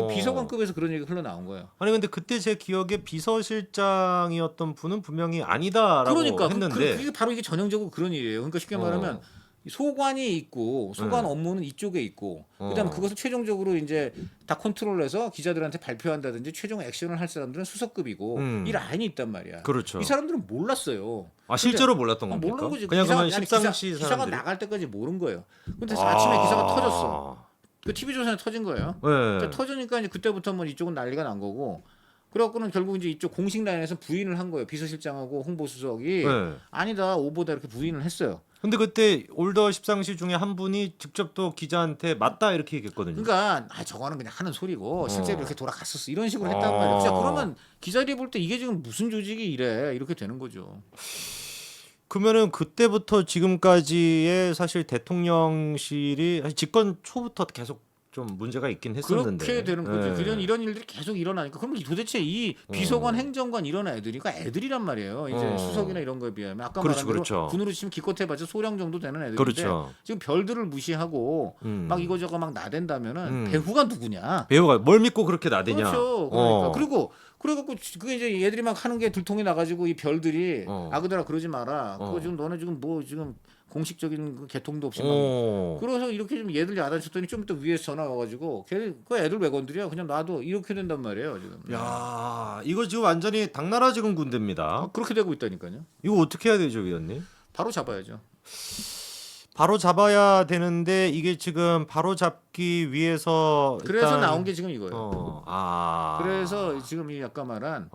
비서관급에서 그런 얘기가 흘러나온 거예요. 아니 근데 그때 제 기억에 비서실장이었던 분은 분명히 아니다라고 그러니까 했는데 그게 바로 이게 전형적으로 그런 일이에요. 그러니까 쉽게 말하면 소관이 있고 소관 업무는 이쪽에 있고 그다음에 그것을 최종적으로 이제 다 컨트롤해서 기자들한테 발표한다든지 최종 액션을 할 사람들은 수석급이고 이 라인이 있단 말이야. 그렇죠. 이 사람들은 몰랐어요. 아 실제로 몰랐던 겁니까? 모르는 거지. 그냥 그러면 십상시 기사가 나갈 때까지 모른 거예요. 근데 아침에 기사가 터졌어. 그 TV조선에 터진 거예요. 네. 터지니까 이제 그때부터 뭐 이쪽은 난리가 난 거고. 그래갖고는 결국 이제 이쪽 공식 라인에서 부인을 한 거예요. 비서실장하고 홍보수석이 아니다 오보다 이렇게 부인을 했어요. 근데 그때 올더 십상시 중에 한 분이 직접 또 기자한테 맞다 이렇게 얘기했거든요. 그러니까 저거는 그냥 하는 소리고 실제로 이렇게 돌아갔었어 이런 식으로 했단 말이에요. 진짜 그러면 기자들이 볼 때 이게 지금 무슨 조직이 이래 이렇게 되는 거죠. 그러면은 그때부터 지금까지의 사실 대통령실이 집권 초부터 계속 좀 문제가 있긴 했었는데 그렇게 되는 거죠. 이런 일들이 계속 일어나니까 그럼 도대체 이 비서관, 행정관 이런 애들이가 애들이란 말이에요. 이제 수석이나 이런 거에 비하면 아까 말한 대로 군으로 치면 기껏해봤자 소령 정도 되는 애들인데 지금 별들을 무시하고 막 이거저거 막 나댄다면은 배후가 누구냐? 배우가 뭘 믿고 그렇게 나대냐? 그렇죠. 그러니까 그래갖고 그게 이제 얘들이 막 하는 게 들통이 나가지고 이 별들이 아그들아 그러지 마라. 그거 지금 너네 지금 뭐 지금 공식적인 그 개통도 없이 막 그래서 이렇게 좀 얘들 야단쳤더니 좀 이따 위에서 전화 와가지고 걔 그 애들 왜 건드려? 그냥 놔도 이렇게 된단 말이에요 지금. 야 이거 지금 완전히 당나라 지금 군대입니다. 그렇게 되고 있다니까요. 이거 어떻게 해야 되죠, 위원님? 바로 잡아야죠. 바로 잡아야 되는데 이게 지금 바로 잡기 위해서 그래서 나온 게 지금 이거예요. 그래서 지금 이 아까 말한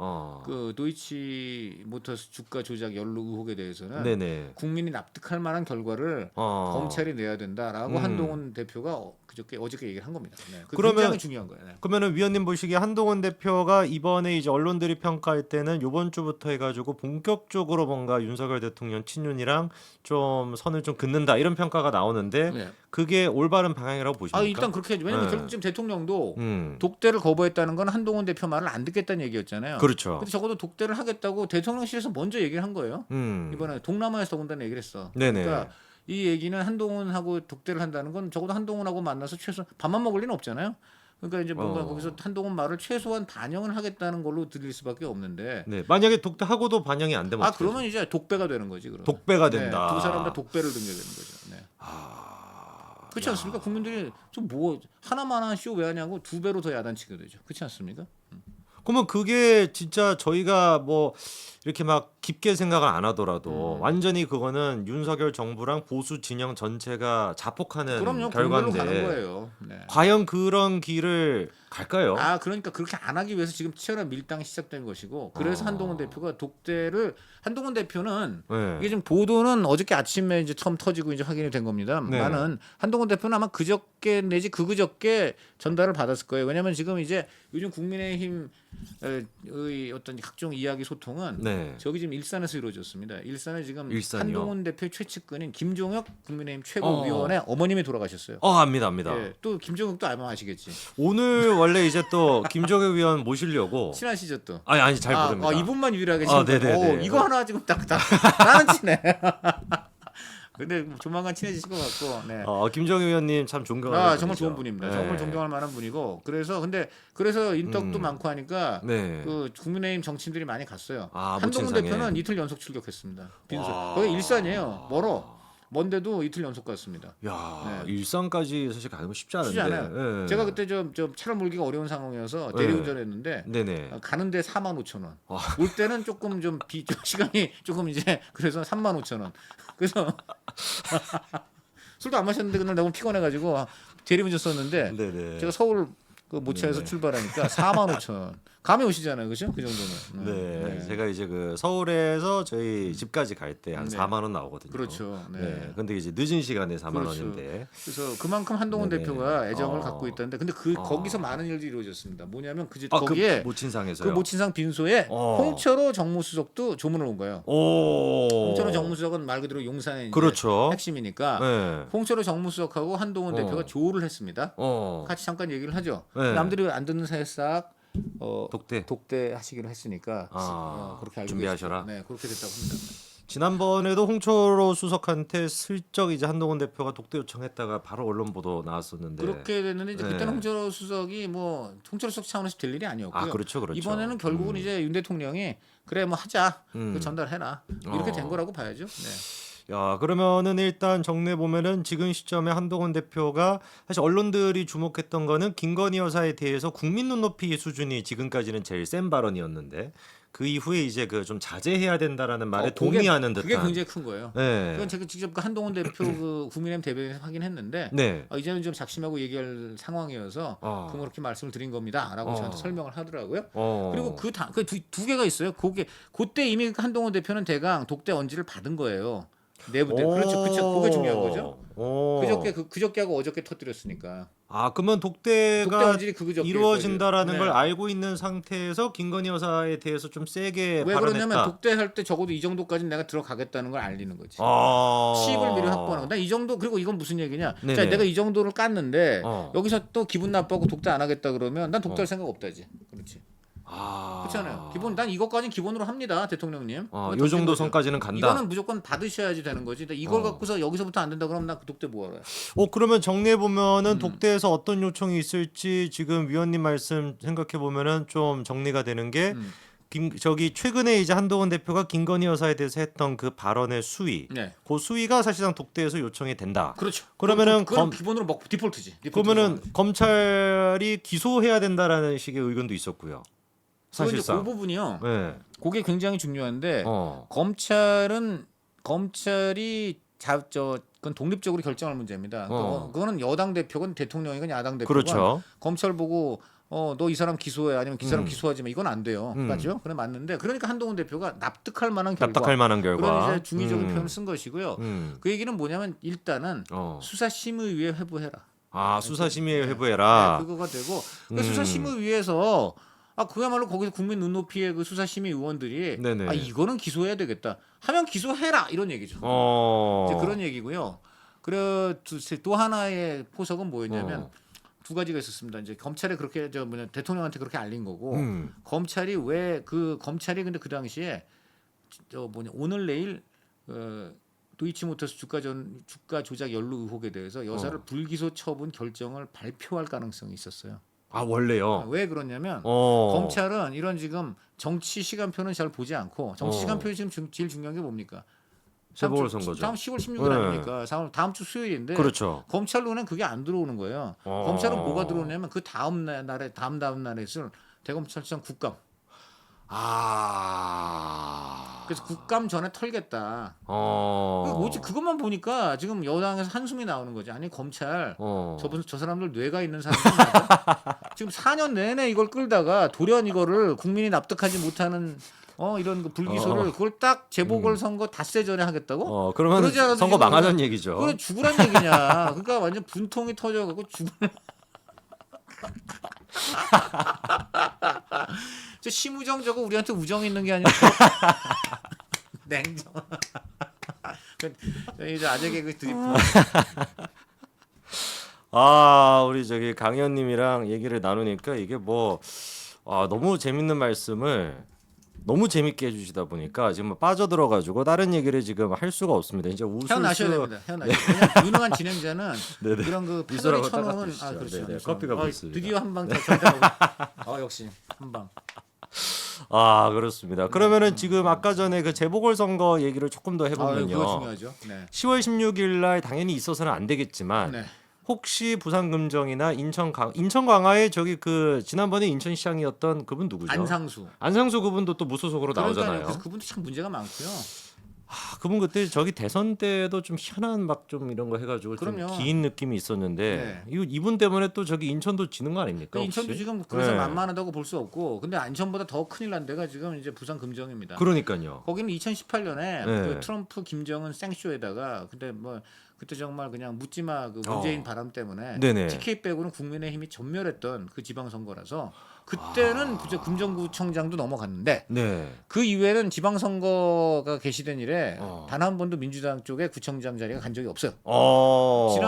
그 도이치 모터스 주가 조작 연루 의혹에 대해서는 국민이 납득할 만한 결과를 검찰이 내야 된다라고 한동훈 대표가 어저께 얘기를 한 겁니다. 그러면 굉장히 중요한 거예요. 그러면은 위원님 보시기에 한동훈 대표가 이번에 이제 언론들이 평가할 때는 이번 주부터 해가지고 본격적으로 뭔가 윤석열 대통령 친윤이랑 좀 선을 좀 긋는다 이런 평가가 나오는데 그게 올바른 방향이라고 보십니까? 일단 그렇게 해야죠. 왜냐면 결국 지금 대통령도 독대를 거부했다는 건 한동훈 대표 말을 안 듣겠다는 얘기였잖아요. 그렇죠. 근데 적어도 독대를 하겠다고 대통령실에서 먼저 얘기를 한 거예요. 이번에 동남아에서 더군다나 얘기를 했어. 그러니까 이 얘기는 한동훈하고 독대를 한다는 건 적어도 한동훈하고 만나서 최소한 밥만 먹을 리는 없잖아요. 그러니까 이제 뭔가 거기서 한동훈 말을 최소한 반영을 하겠다는 걸로 들릴 수밖에 없는데. 만약에 독대하고도 반영이 안 되면 그러면 이제 독배가 되는 거지. 그러면. 독배가 된다. 두 사람 다 독배를 등게 되는 거죠. 그렇지 않습니까? 국민들이 좀 뭐 하나만한 쇼 왜 하냐고 두 배로 더 야단치게 되죠. 그렇지 않습니까? 그러면 그게 진짜 저희가 뭐 이렇게 막 깊게 생각을 안 하더라도 완전히 그거는 윤석열 정부랑 보수 진영 전체가 자폭하는 결과인데 가는 거예요. 과연 그런 길을 갈까요? 그러니까 그렇게 안 하기 위해서 지금 치열한 밀당이 시작된 것이고 그래서 한동훈 대표가 한동훈 대표는 이게 지금 보도는 어저께 아침에 이제 처음 터지고 이제 확인이 된 겁니다. 나는 한동훈 대표는 아마 그저께 내지 그저께 전달을 받았을 거예요. 왜냐하면 지금 이제 요즘 국민의힘의 어떤 각종 이야기 소통은 저기 지금 일산에서 이루어졌습니다. 일산에 지금 한동훈 대표의 최측근인 김종혁 국민의힘 최고위원의 어머님이 돌아가셨어요. 압니다. 또 김종혁도 아마 아시겠지. 오늘 원래 이제 또 김종혁 위원 모시려고 친하시죠 또? 아니 잘 모릅니다. 이분만 유일하게 지금 이거 하나 지금 딱 나는 친해. 근데 조만간 친해지실 것 같고. 김정희 의원님 참 존경하는 정말 좋은 분입니다. 정말 존경할 만한 분이고. 그래서 인덕도 많고 하니까 그 국민의힘 정치인들이 많이 갔어요. 한동훈 대표는 이틀 연속 출격했습니다. 거기 일산이에요. 먼데도 이틀 연속 갔습니다. 일산까지 사실 가는 거 쉽지 않은데. 제가 그때 좀 차를 몰기가 어려운 상황이어서 대리운전했는데 가는데 45,000원. 올 때는 조금 좀 시간이 조금 이제 그래서 35,000원. 그래서 술도 안 마셨는데 그날 너무 피곤해가지고 대리운전 썼는데 제가 서울 그 모차에서 출발하니까 45,000원. 감이 오시잖아요, 그죠? 그 정도는. 제가 이제 그 서울에서 저희 집까지 갈 때 한 4만 원 나오거든요. 그렇죠. 근데 이제 늦은 시간에 4만 원인데. 그래서 그만큼 한동훈 대표가 애정을 갖고 있다는데, 근데 거기서 많은 일들이 이루어졌습니다. 뭐냐면 거기에 그 모친상에서요. 그 모친상 빈소에 홍철호 정무수석도 조문을 온 거예요. 홍철호 정무수석은 말 그대로 용산의 핵심이니까 홍철호 정무수석하고 한동훈 대표가 조를 했습니다. 같이 잠깐 얘기를 하죠. 네. 남들이 안 듣는 사이에 싹 독대 하시기로 했으니까 그렇게 알고 준비하셔라. 네, 그렇게 됐다고 합니다. 지난번에도 홍철호 수석한테 슬쩍 이제 한동훈 대표가 독대 요청했다가 바로 언론 보도 나왔었는데 그렇게 됐는데 이제 네. 그때는 홍철호 수석이 뭐 홍철호 수석 차원에서 될 일이 아니었고요. 그렇죠. 이번에는 결국은 이제 윤 대통령이 그래 뭐 하자, 그 전달해라 이렇게 된 거라고 봐야죠. 네. 야, 그러면은 일단 정리해 보면은 지금 시점에 한동훈 대표가 사실 언론들이 주목했던 거는 김건희 여사에 대해서 국민 눈높이 수준이 지금까지는 제일 센 발언이었는데 그 이후에 이제 그 좀 자제해야 된다라는 말에 동의하는 듯한. 그게 굉장히 큰 거예요. 네. 그건 제가 직접 그 한동훈 대표 그 국민의힘 대변인에서 확인했는데 네. 이제는 좀 작심하고 얘기할 상황이어서 그렇게 말씀을 드린 겁니다라고 저한테 설명을 하더라고요. 그리고 두 개가 있어요. 그때 이미 한동훈 대표는 대강 독대 언지를 받은 거예요. 내부대. 그렇죠. 그게 중요한 거죠. 그저께하고 어저께 터뜨렸으니까. 그러면 독대가 이루어진다라는 네. 걸 알고 있는 상태에서 김건희 여사에 대해서 좀 세게 왜 발언했다. 그러냐면 독대할 때 적어도 이 정도까지는 내가 들어가겠다는 걸 알리는 거지. 시입을 미리 확보하는 거. 난 이 정도. 그리고 이건 무슨 얘기냐. 자, 내가 이 정도를 깠는데 여기서 또 기분 나빠고 독대 안 하겠다 그러면 난 독대할 생각 없다지. 그렇지. 그렇잖아요. 난 이것까지는 기본으로 합니다, 대통령님. 요 정도 선까지는 간다. 이거는 무조건 받으셔야지 되는 거지. 이걸 갖고서 여기서부터 안 된다 그러면 나 그 독대 뭐하러 해. 그러면 정리해 보면은 독대에서 어떤 요청이 있을지 지금 위원님 말씀 생각해 보면은 좀 정리가 되는 게 최근에 이제 한동훈 대표가 김건희 여사에 대해서 했던 그 발언의 수위, 그 수위가 사실상 독대에서 요청이 된다. 그렇죠. 그러면은 그건 기본으로 디폴트지. 그러면은 검찰이 기소해야 된다라는 식의 의견도 있었고요. 사실상 그 부분이요. 네. 그게 굉장히 중요한데 검찰이 그건 독립적으로 결정할 문제입니다. 그거는 여당 대표건 대통령이건 야당 대표건 그렇죠. 검찰 보고 너 이 사람 기소해 아니면 이 사람 기소하지 마 이건 안 돼요. 맞죠? 그래 맞는데 그러니까 한동훈 대표가 납득할 만한 결과 그런 이제 중의적인 표현을 쓴 것이고요. 그 얘기는 뭐냐면 일단은 수사심의위에 회부해라. 수사심의위에 회부해라. 네, 그거가 되고 수사심의위에서 그야말로 거기서 국민 눈높이의 그 수사심의 의원들이 이거는 기소해야 되겠다 하면 기소해라 이런 얘기죠. 이제 그런 얘기고요. 그래 또 하나의 포석은 뭐였냐면 두 가지가 있었습니다. 이제 검찰에 그렇게 대통령한테 그렇게 알린 거고 검찰이 근데 그 당시에 오늘 내일 도이치모터스 주가 조작 연루 의혹에 대해서 여사를 불기소 처분 결정을 발표할 가능성이 있었어요. 원래요? 왜 그러냐면 검찰은 이런 지금 정치 시간표는 잘 보지 않고 정치 시간표에 지금 제일 중요한 게 뭡니까? 재보궐선거죠. 다음 10월 16일 아닙니까? 다음 주 수요일인데 그렇죠. 검찰 눈엔 그게 안 들어오는 거예요. 검찰은 뭐가 들어오냐면 그 다음 날에 있을 대검찰청 국감. 그래서 국감 전에 털겠다. 오직 그것만 보니까 지금 여당에서 한숨이 나오는 거지. 아니 검찰 저 사람들 뇌가 있는 사람들 맞아? 지금 4년 내내 이걸 끌다가 돌연 이거를 국민이 납득하지 못하는 이런 그 불기소를 그걸 딱 재보궐선거 닷새 전에 하겠다고? 그러면 선거 망하는 얘기죠. 그래 죽으란 얘기냐. 그러니까 완전 분통이 터져갖고 저 심우정 저거 우리한테 우정 있는 게 아니라 냉정. 이제 아재 개그 드립. 우리 저기 강의원님이랑 얘기를 나누니까 이게 너무 재밌는 말씀을 너무 재밌게 해주시다 보니까 지금 빠져들어가지고 다른 얘기를 지금 할 수가 없습니다. 이제 헤어나셔야 됩니다. 헤어나셔야 돼요. 유능한 진행자는 이런 그 패널에 쳐놓은 그렇죠. 커피가 붙습니다. 드디어 한방 전달하고. 역시 한 방. 그렇습니다. 그러면은 지금 아까 전에 그 재보궐선거 얘기를 조금 더 해보면요. 그거 중요하죠. 10월 16일 날 당연히 있어서는 안 되겠지만 혹시 부산 금정이나 인천 강화에 저기 그 지난번에 인천시장이었던 그분 누구죠? 안상수 그분도 또 무소속으로 나오잖아요. 그래서 그분도 참 문제가 많고요. 그분 그때 저기 대선 때도 좀 희한한 막 좀 이런 거 해가지고 좀 긴 느낌이 있었는데 이분 때문에 또 저기 인천도 지는 거 아닙니까? 인천도 지금 그래서 만만하다고 볼 수 없고 근데 인천보다 더 큰일 난 데가 지금 이제 부산 금정입니다. 그러니까요. 거기는 2018년에 그 트럼프 김정은 생쇼에다가 근데 그때 정말 그냥 묻지마 그 문재인 바람 때문에 TK 빼고는 국민의힘이 전멸했던 그 지방선거라서 그때는 금정구청장도 넘어갔는데 그 이후에는 지방선거가 개시된 이래 단 한 번도 민주당 쪽에 구청장 자리가 간 적이 없어요.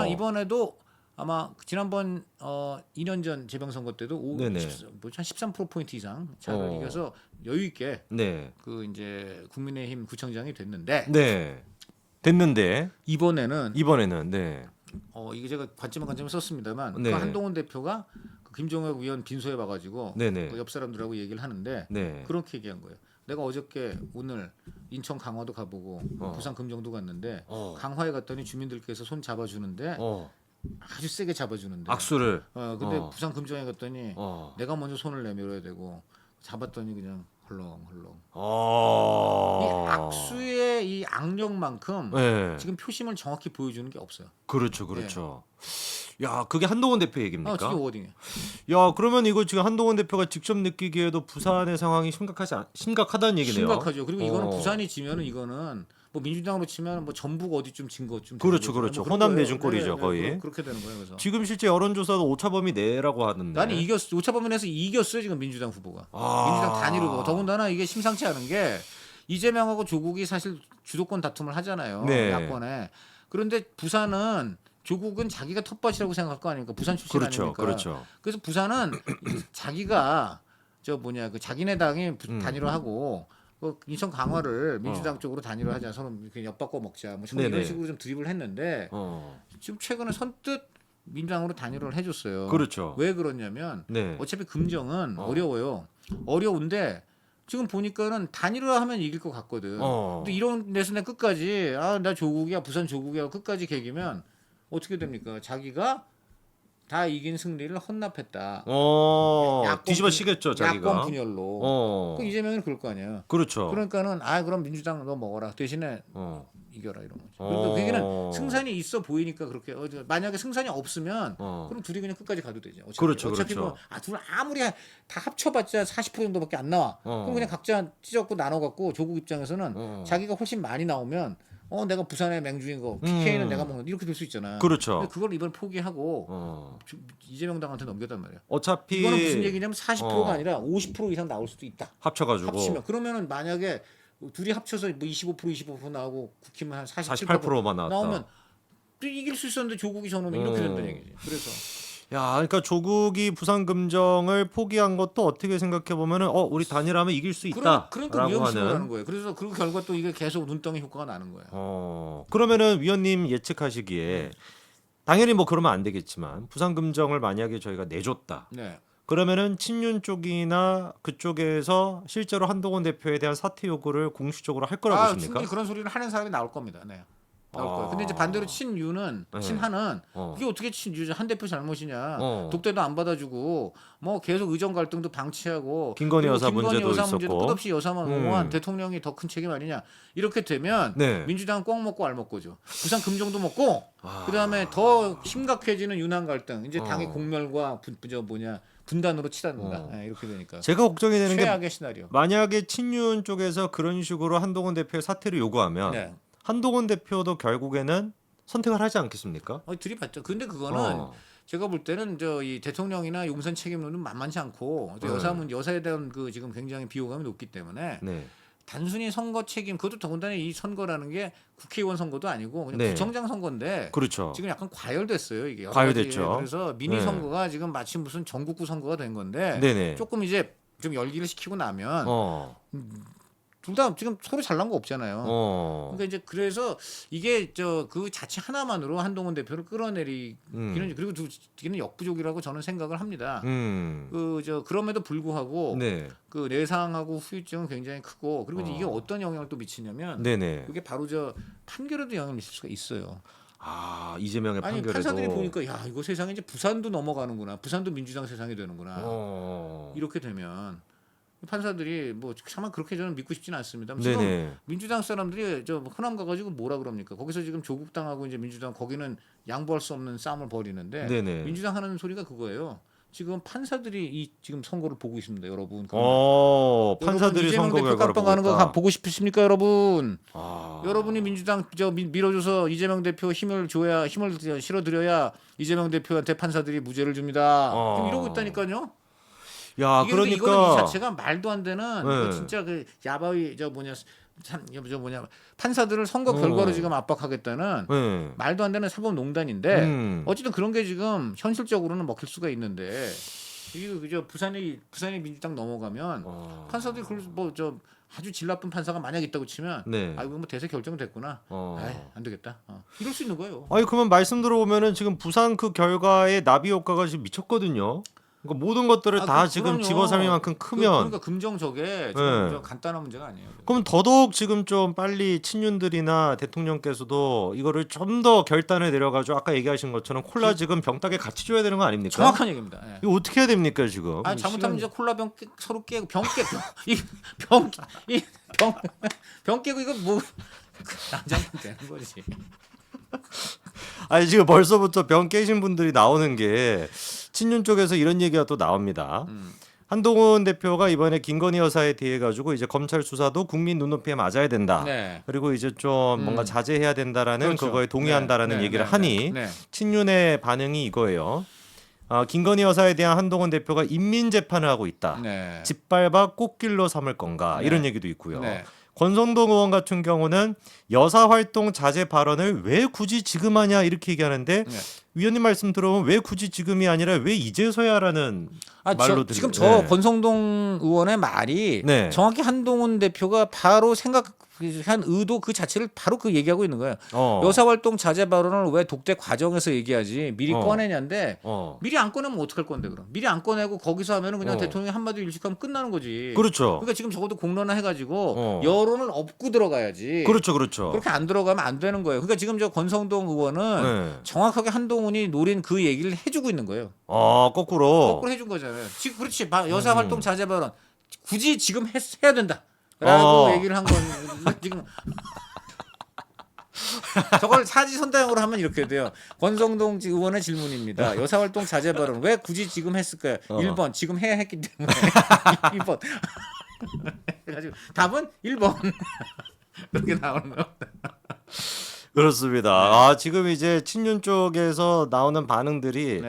이번에도 아마 지난번 2년 전 재보궐선거 때도 한 13% 이상 차를 이겨서 여유 있게 네. 그 이제 국민의힘 구청장이 됐는데 네. 됐는데 이번에는 네. 이게 제가 관점을 썼습니다만 네. 그 한동훈 대표가 그 김종혁 의원 빈소에 와가지고 네네. 그 옆 사람들하고 얘기를 하는데 네. 그렇게 얘기한 거예요. 내가 어저께 오늘 인천 강화도 가보고 부산 금정도 갔는데 강화에 갔더니 주민들께서 손 잡아주는데 아주 세게 잡아주는데 악수를. 근데 부산 금정에 갔더니 내가 먼저 손을 내밀어야 되고 잡았더니 그냥 헐렁헐렁. 이 악수의 이 악력만큼 네. 지금 표심을 정확히 보여주는 게 없어요. 그렇죠. 야, 그게 한동훈 대표 얘기입니까? 진짜 워딩이에요. 야, 그러면 이거 지금 한동훈 대표가 직접 느끼기에도 부산의 상황이 심각하다는 얘기네요. 심각하죠. 그리고 이거는 부산이 지면은 이거는 뭐 민주당으로 치면 뭐 전북 어디쯤 진 것쯤. 그렇죠. 뭐 호남 내준 꼴이죠, 거의. 그렇게 되는 거예요. 그래서 지금 실제 여론조사도 오차범위 내라고 하는데. 나는 이겼어. 오차범위 내서 이겼어요 지금 민주당 후보가. 민주당 단일후보가. 더군다나 이게 심상치 않은 게 이재명하고 조국이 사실 주도권 다툼을 하잖아요. 네. 야권에. 그런데 부산은 조국은 자기가 텃밭이라고 생각할 거 아닙니까? 부산 출신 아닙니까? 그렇죠. 그래서 부산은 자기가 그 자기네 당이 단일화하고 그 인천 강화를 민주당 쪽으로 단일화하자 서로 엿바꿔 먹자 뭐 이런 식으로 좀 드립을 했는데 지금 최근에 선뜻 민주당으로 단일화를 해줬어요. 그렇죠. 왜 그러냐면 어차피 금정은 어려워요. 어려운데 지금 보니까는 단일화하면 이길 것 같거든. 근데 이런 데서 내 끝까지 나 조국이야 부산 조국이야 끝까지 개기면 어떻게 됩니까? 자기가 다 이긴 승리를 헌납했다. 뒤집어쓰겠죠 자기가. 야권 분열로. 그 이재명은 그럴 거 아니야. 그렇죠. 그러니까는 그럼 민주당 너 먹어라. 대신에 이겨라 이런 거죠. 그러니까 그게는 승산이 있어 보이니까 그렇게 만약에 승산이 없으면 그럼 둘이 그냥 끝까지 가도 되죠. 어차피 뭐 둘 아무리 다 합쳐봤자 40% 정도밖에 안 나와. 그럼 그냥 각자 찢었고 나눠갖고 조국 입장에서는 자기가 훨씬 많이 나오면 내가 부산의 맹주인 거 PK는 내가 먹는 이렇게 될 수 있잖아. 그렇죠. 근데 그걸 이번 포기하고 이재명 당한테 넘겼단 말이야. 어차피 이거는 무슨 얘기냐면 40%가 아니라 50% 이상 나올 수도 있다. 합쳐가지고. 합치면 그러면은 만약에 둘이 합쳐서 뭐 25% 나오고 국힘은 한 48%만 나오면 또 이길 수 있었는데 조국이 저놈이 이렇게 된다는 얘기지. 그래서 그러니까 조국이 부산 금정을 포기한 것도 어떻게 생각해 보면은 우리 단일하면 이길 수 있다. 그러니까 위험시하는 거예요. 그래서 그 결과 또 이게 계속 눈덩이 효과가 나는 거예요. 그러면은 위원님 예측하시기에 당연히 뭐 그러면 안 되겠지만 부산 금정을 만약에 저희가 내줬다. 그러면은 친윤 쪽이나 그쪽에서 실제로 한동훈 대표에 대한 사퇴 요구를 공식적으로 할 거라고 보십니까? 충분히 그런 소리를 하는 사람이 나올 겁니다. 나올 거예요. 근데 이제 반대로 친한은 그게 어떻게 한 대표 잘못이냐? 독대도 안 받아주고 뭐 계속 의정 갈등도 방치하고 김건희 여사 문제도 있었고 끝없이 여사만 옹호한 대통령이 더 큰 책임 아니냐? 이렇게 되면 민주당은 꼭 먹고 알 먹고죠. 부산 금정도 먹고 그다음에 더 심각해지는 윤한 갈등. 이제 당의 공멸과 분단으로 치닫는다. 이렇게 되니까. 제가 걱정이 되는 게 최악의 시나리오. 만약에 친윤 쪽에서 그런 식으로 한동훈 대표의 사퇴를 요구하면 한동훈 대표도 결국에는 선택을 하지 않겠습니까? 들이받죠. 근데 그거는 제가 볼 때는 이 대통령이나 용산 책임론은 만만치 않고 여사에 대한 그 지금 굉장히 비호감이 높기 때문에 단순히 선거 책임 그것도 더군다나 이 선거라는 게 국회의원 선거도 아니고 그냥 구청장 선거인데 그렇죠. 지금 약간 과열됐어요 이게. 과열됐죠. 그래서 미니 선거가 지금 마치 무슨 전국구 선거가 된 건데 조금 이제 좀 열기를 식히고 나면 둘 다 지금 서로 잘난 거 없잖아요. 그러니까 이제 그래서 이게 그 자체 하나만으로 한동훈 대표를 끌어내리기는 그리고 뒤는 역부족이라고 저는 생각을 합니다. 그럼에도 불구하고 그 내상하고 후유증은 굉장히 크고 그리고 이제 이게 어떤 영향을 또 미치냐면 그게 바로 판결에도 영향을 미칠 수가 있어요. 이재명의 판결에도. 판사들이 보니까 이거 세상에 이제 부산도 넘어가는구나. 부산도 민주당 세상이 되는구나. 이렇게 되면. 판사들이 뭐 차마 그렇게 저는 믿고 싶지는 않습니다. 지금 민주당 사람들이 호남 가가지고 뭐라 그럽니까? 거기서 지금 조국당하고 이제 민주당 거기는 양보할 수 없는 싸움을 벌이는데 민주당 하는 소리가 그거예요. 지금 판사들이 지금 선거를 보고 있습니다, 여러분. 판사들이 선거 결과를 하는 거 보고 싶으십니까, 여러분? 여러분이 민주당 밀어줘서 이재명 대표 힘을 실어드려야 이재명 대표한테 판사들이 무죄를 줍니다. 지금 이러고 있다니까요. 그러니까 이거는 이 자체가 말도 안 되는 진짜 그 야바위 저 뭐냐 판사들을 선거 결과로 지금 압박하겠다는 말도 안 되는 사법농단인데 어쨌든 그런 게 지금 현실적으로는 먹힐 수가 있는데 이거 그저 부산의 민주당 넘어가면 판사들이 뭐저 아주 질 나쁜 판사가 만약 있다고 치면 아 이거 뭐 대세 결정됐구나. 안 되겠다. 이럴 수 있는 거예요. 아니 그러면 말씀 들어보면은 지금 부산 그 결과의 나비 효과가 지금 미쳤거든요. 그러니까 모든 것들을 다 지금 집어삼을 만큼 크면 그러니까 금정적에 간단한 문제가 아니에요. 그럼 더더욱 지금 좀 빨리 친윤들이나 대통령께서도 이거를 좀 더 결단을 내려가지고 아까 얘기하신 것처럼 콜라 지금 병따개 같이 줘야 되는 거 아닙니까? 정확한 얘기입니다. 예. 이거 어떻게 해야 됩니까 지금? 잘못하면 이제 콜라 병 서로 깨고 병 깨고 이거 뭐 난장판 되는 거지. 아니 지금 벌써부터 병 깨신 분들이 나오는 게 친윤 쪽에서 이런 얘기가 또 나옵니다. 한동훈 대표가 이번에 김건희 여사에 대해 가지고 이제 검찰 수사도 국민 눈높이에 맞아야 된다. 그리고 이제 좀 뭔가 자제해야 된다라는 그렇죠. 그거에 동의한다라는 얘기를 하니 친윤의 반응이 이거예요. 김건희 여사에 대한 한동훈 대표가 인민 재판을 하고 있다. 짓밟아 꽃길로 삼을 건가 이런 얘기도 있고요. 권성동 의원 같은 경우는 여사 활동 자제 발언을 왜 굳이 지금 하냐 이렇게 얘기하는데 위원님 말씀 들어보면 왜 굳이 지금이 아니라 왜 이제서야라는 말로 지금 저 권성동 의원의 말이 정확히 한동훈 대표가 바로 생각한 의도 그 자체를 바로 그 얘기하고 있는 거예요. 여사 활동 자제 발언을 왜 독대 과정에서 얘기하지 미리 꺼내냐인데 미리 안 꺼내면 어떡할 건데 그럼 미리 안 꺼내고 거기서 하면은 그냥 대통령이 한마디 일식하면 끝나는 거지. 그렇죠. 그러니까 지금 적어도 공론화 해가지고 여론을 업고 들어가야지. 그렇죠. 그렇게 안 들어가면 안 되는 거예요. 그러니까 지금 저 권성동 의원은 정확하게 한동훈이 노린 그 얘기를 해주고 있는 거예요. 거꾸로 해준 거잖아요. 지금 그렇지 여사 활동 자제 발언 굳이 지금 해야 된다라고 얘기를 한 건 지금 저걸 사지선다형으로 하면 이렇게 돼요. 권성동 의원의 질문입니다. 여사 활동 자제 발언 왜 굳이 지금 했을까요? 1번 지금 해야 했기 때문에 2번 그래가지고 답은 1번 그렇게 나오는 거예요. 그렇습니다. 지금 이제 친윤 쪽에서 나오는 반응들이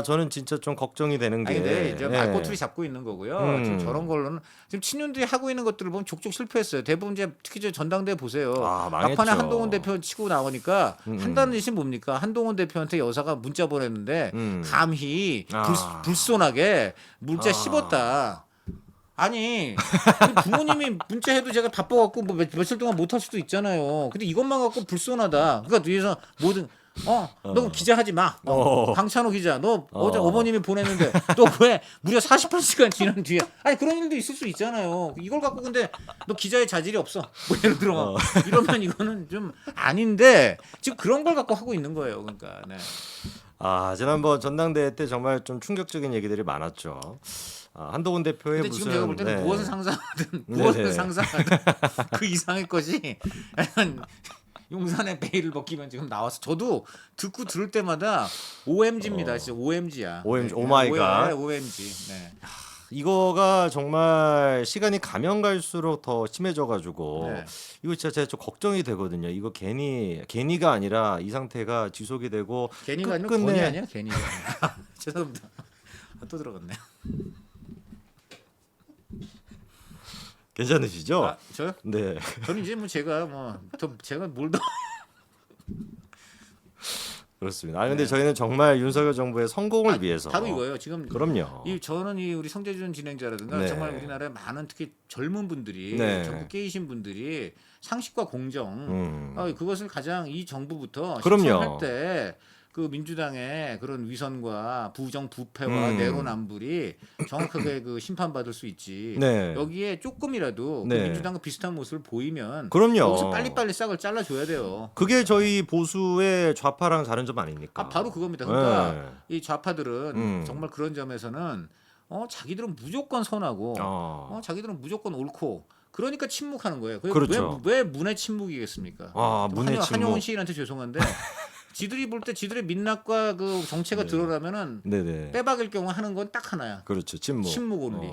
저는 진짜 좀 걱정이 되는 게 근데 이제 말꼬투리 잡고 있는 거고요. 지금 저런 걸로는 지금 친윤들이 하고 있는 것들을 보면 족족 실패했어요. 대부분 이제 특히 저 전당대회 보세요. 막판에 한동훈 대표 치고 나오니까 한다는 짓이 뭡니까? 한동훈 대표한테 여사가 문자 보냈는데 감히 불손하게 문자 씹었다. 아니 부모님이 문자해도 제가 바빠갖고 뭐 며칠 동안 못할 수도 있잖아요. 근데 이것만 갖고 불손하다. 그러니까 뒤에서 모든 너 기자하지 마. 강찬호 기자 너 어제 어머님이 보냈는데 너 왜 무려 48시간 지난 뒤에 아니 그런 일도 있을 수 있잖아요. 이걸 갖고 근데 너 기자의 자질이 없어. 뭐 예를 들어 이러면 이거는 좀 아닌데 지금 그런 걸 갖고 하고 있는 거예요. 그러니까 지난번 전당대회 때 정말 좀 충격적인 얘기들이 많았죠. 한동훈 대표의 근데 지금 제가 볼 때는 무엇을 상상하든 그 이상의 것이 용산의 베일을 벗기면 지금 나와서 저도 듣고 들을 때마다 OMG입니다. 진짜 OMG야. OMG, 오마이갓. OMG. 이거가 정말 시간이 가면 갈수록 더 심해져가지고 이거 진짜 제가 좀 걱정이 되거든요. 이거 괜히가 아니라 이 상태가 지속이 되고 괜히가 아니라 권이 아니야? 괜히가 죄송합니다. 또 들어갔네. 괜찮으시죠? 저요? 네. 저는 이제 뭐 제가 뭘 더 그렇습니다. 근데 저희는 정말 윤석열 정부의 성공을 위해서 바로 이거예요. 지금 그럼요. 저는 우리 성재준 진행자라든가 정말 우리나라의 많은 특히 젊은 분들이 정부 깨이신 분들이 상식과 공정 그것을 가장 이 정부부터 실천할 때 그 민주당의 그런 위선과 부정부패와 내로남불이 정확하게 그 심판받을 수 있지. 여기에 조금이라도 그 민주당과 비슷한 모습을 보이면 여기서 빨리빨리 싹을 잘라줘야 돼요. 그게 저희 보수의 좌파랑 다른 점 아닙니까? 바로 그겁니다. 그러니까 이 좌파들은 정말 그런 점에서는 자기들은 무조건 선하고 자기들은 무조건 옳고 그러니까 침묵하는 거예요. 그렇죠. 왜 문의 침묵이겠습니까? 문의 침묵. 한용운 시인한테 죄송한데 지들이 볼 때 지들의 민낯과 그 정체가 드러나면은 빼박일 경우 하는 건 딱 하나야. 그렇죠. 침묵. 침묵 온리.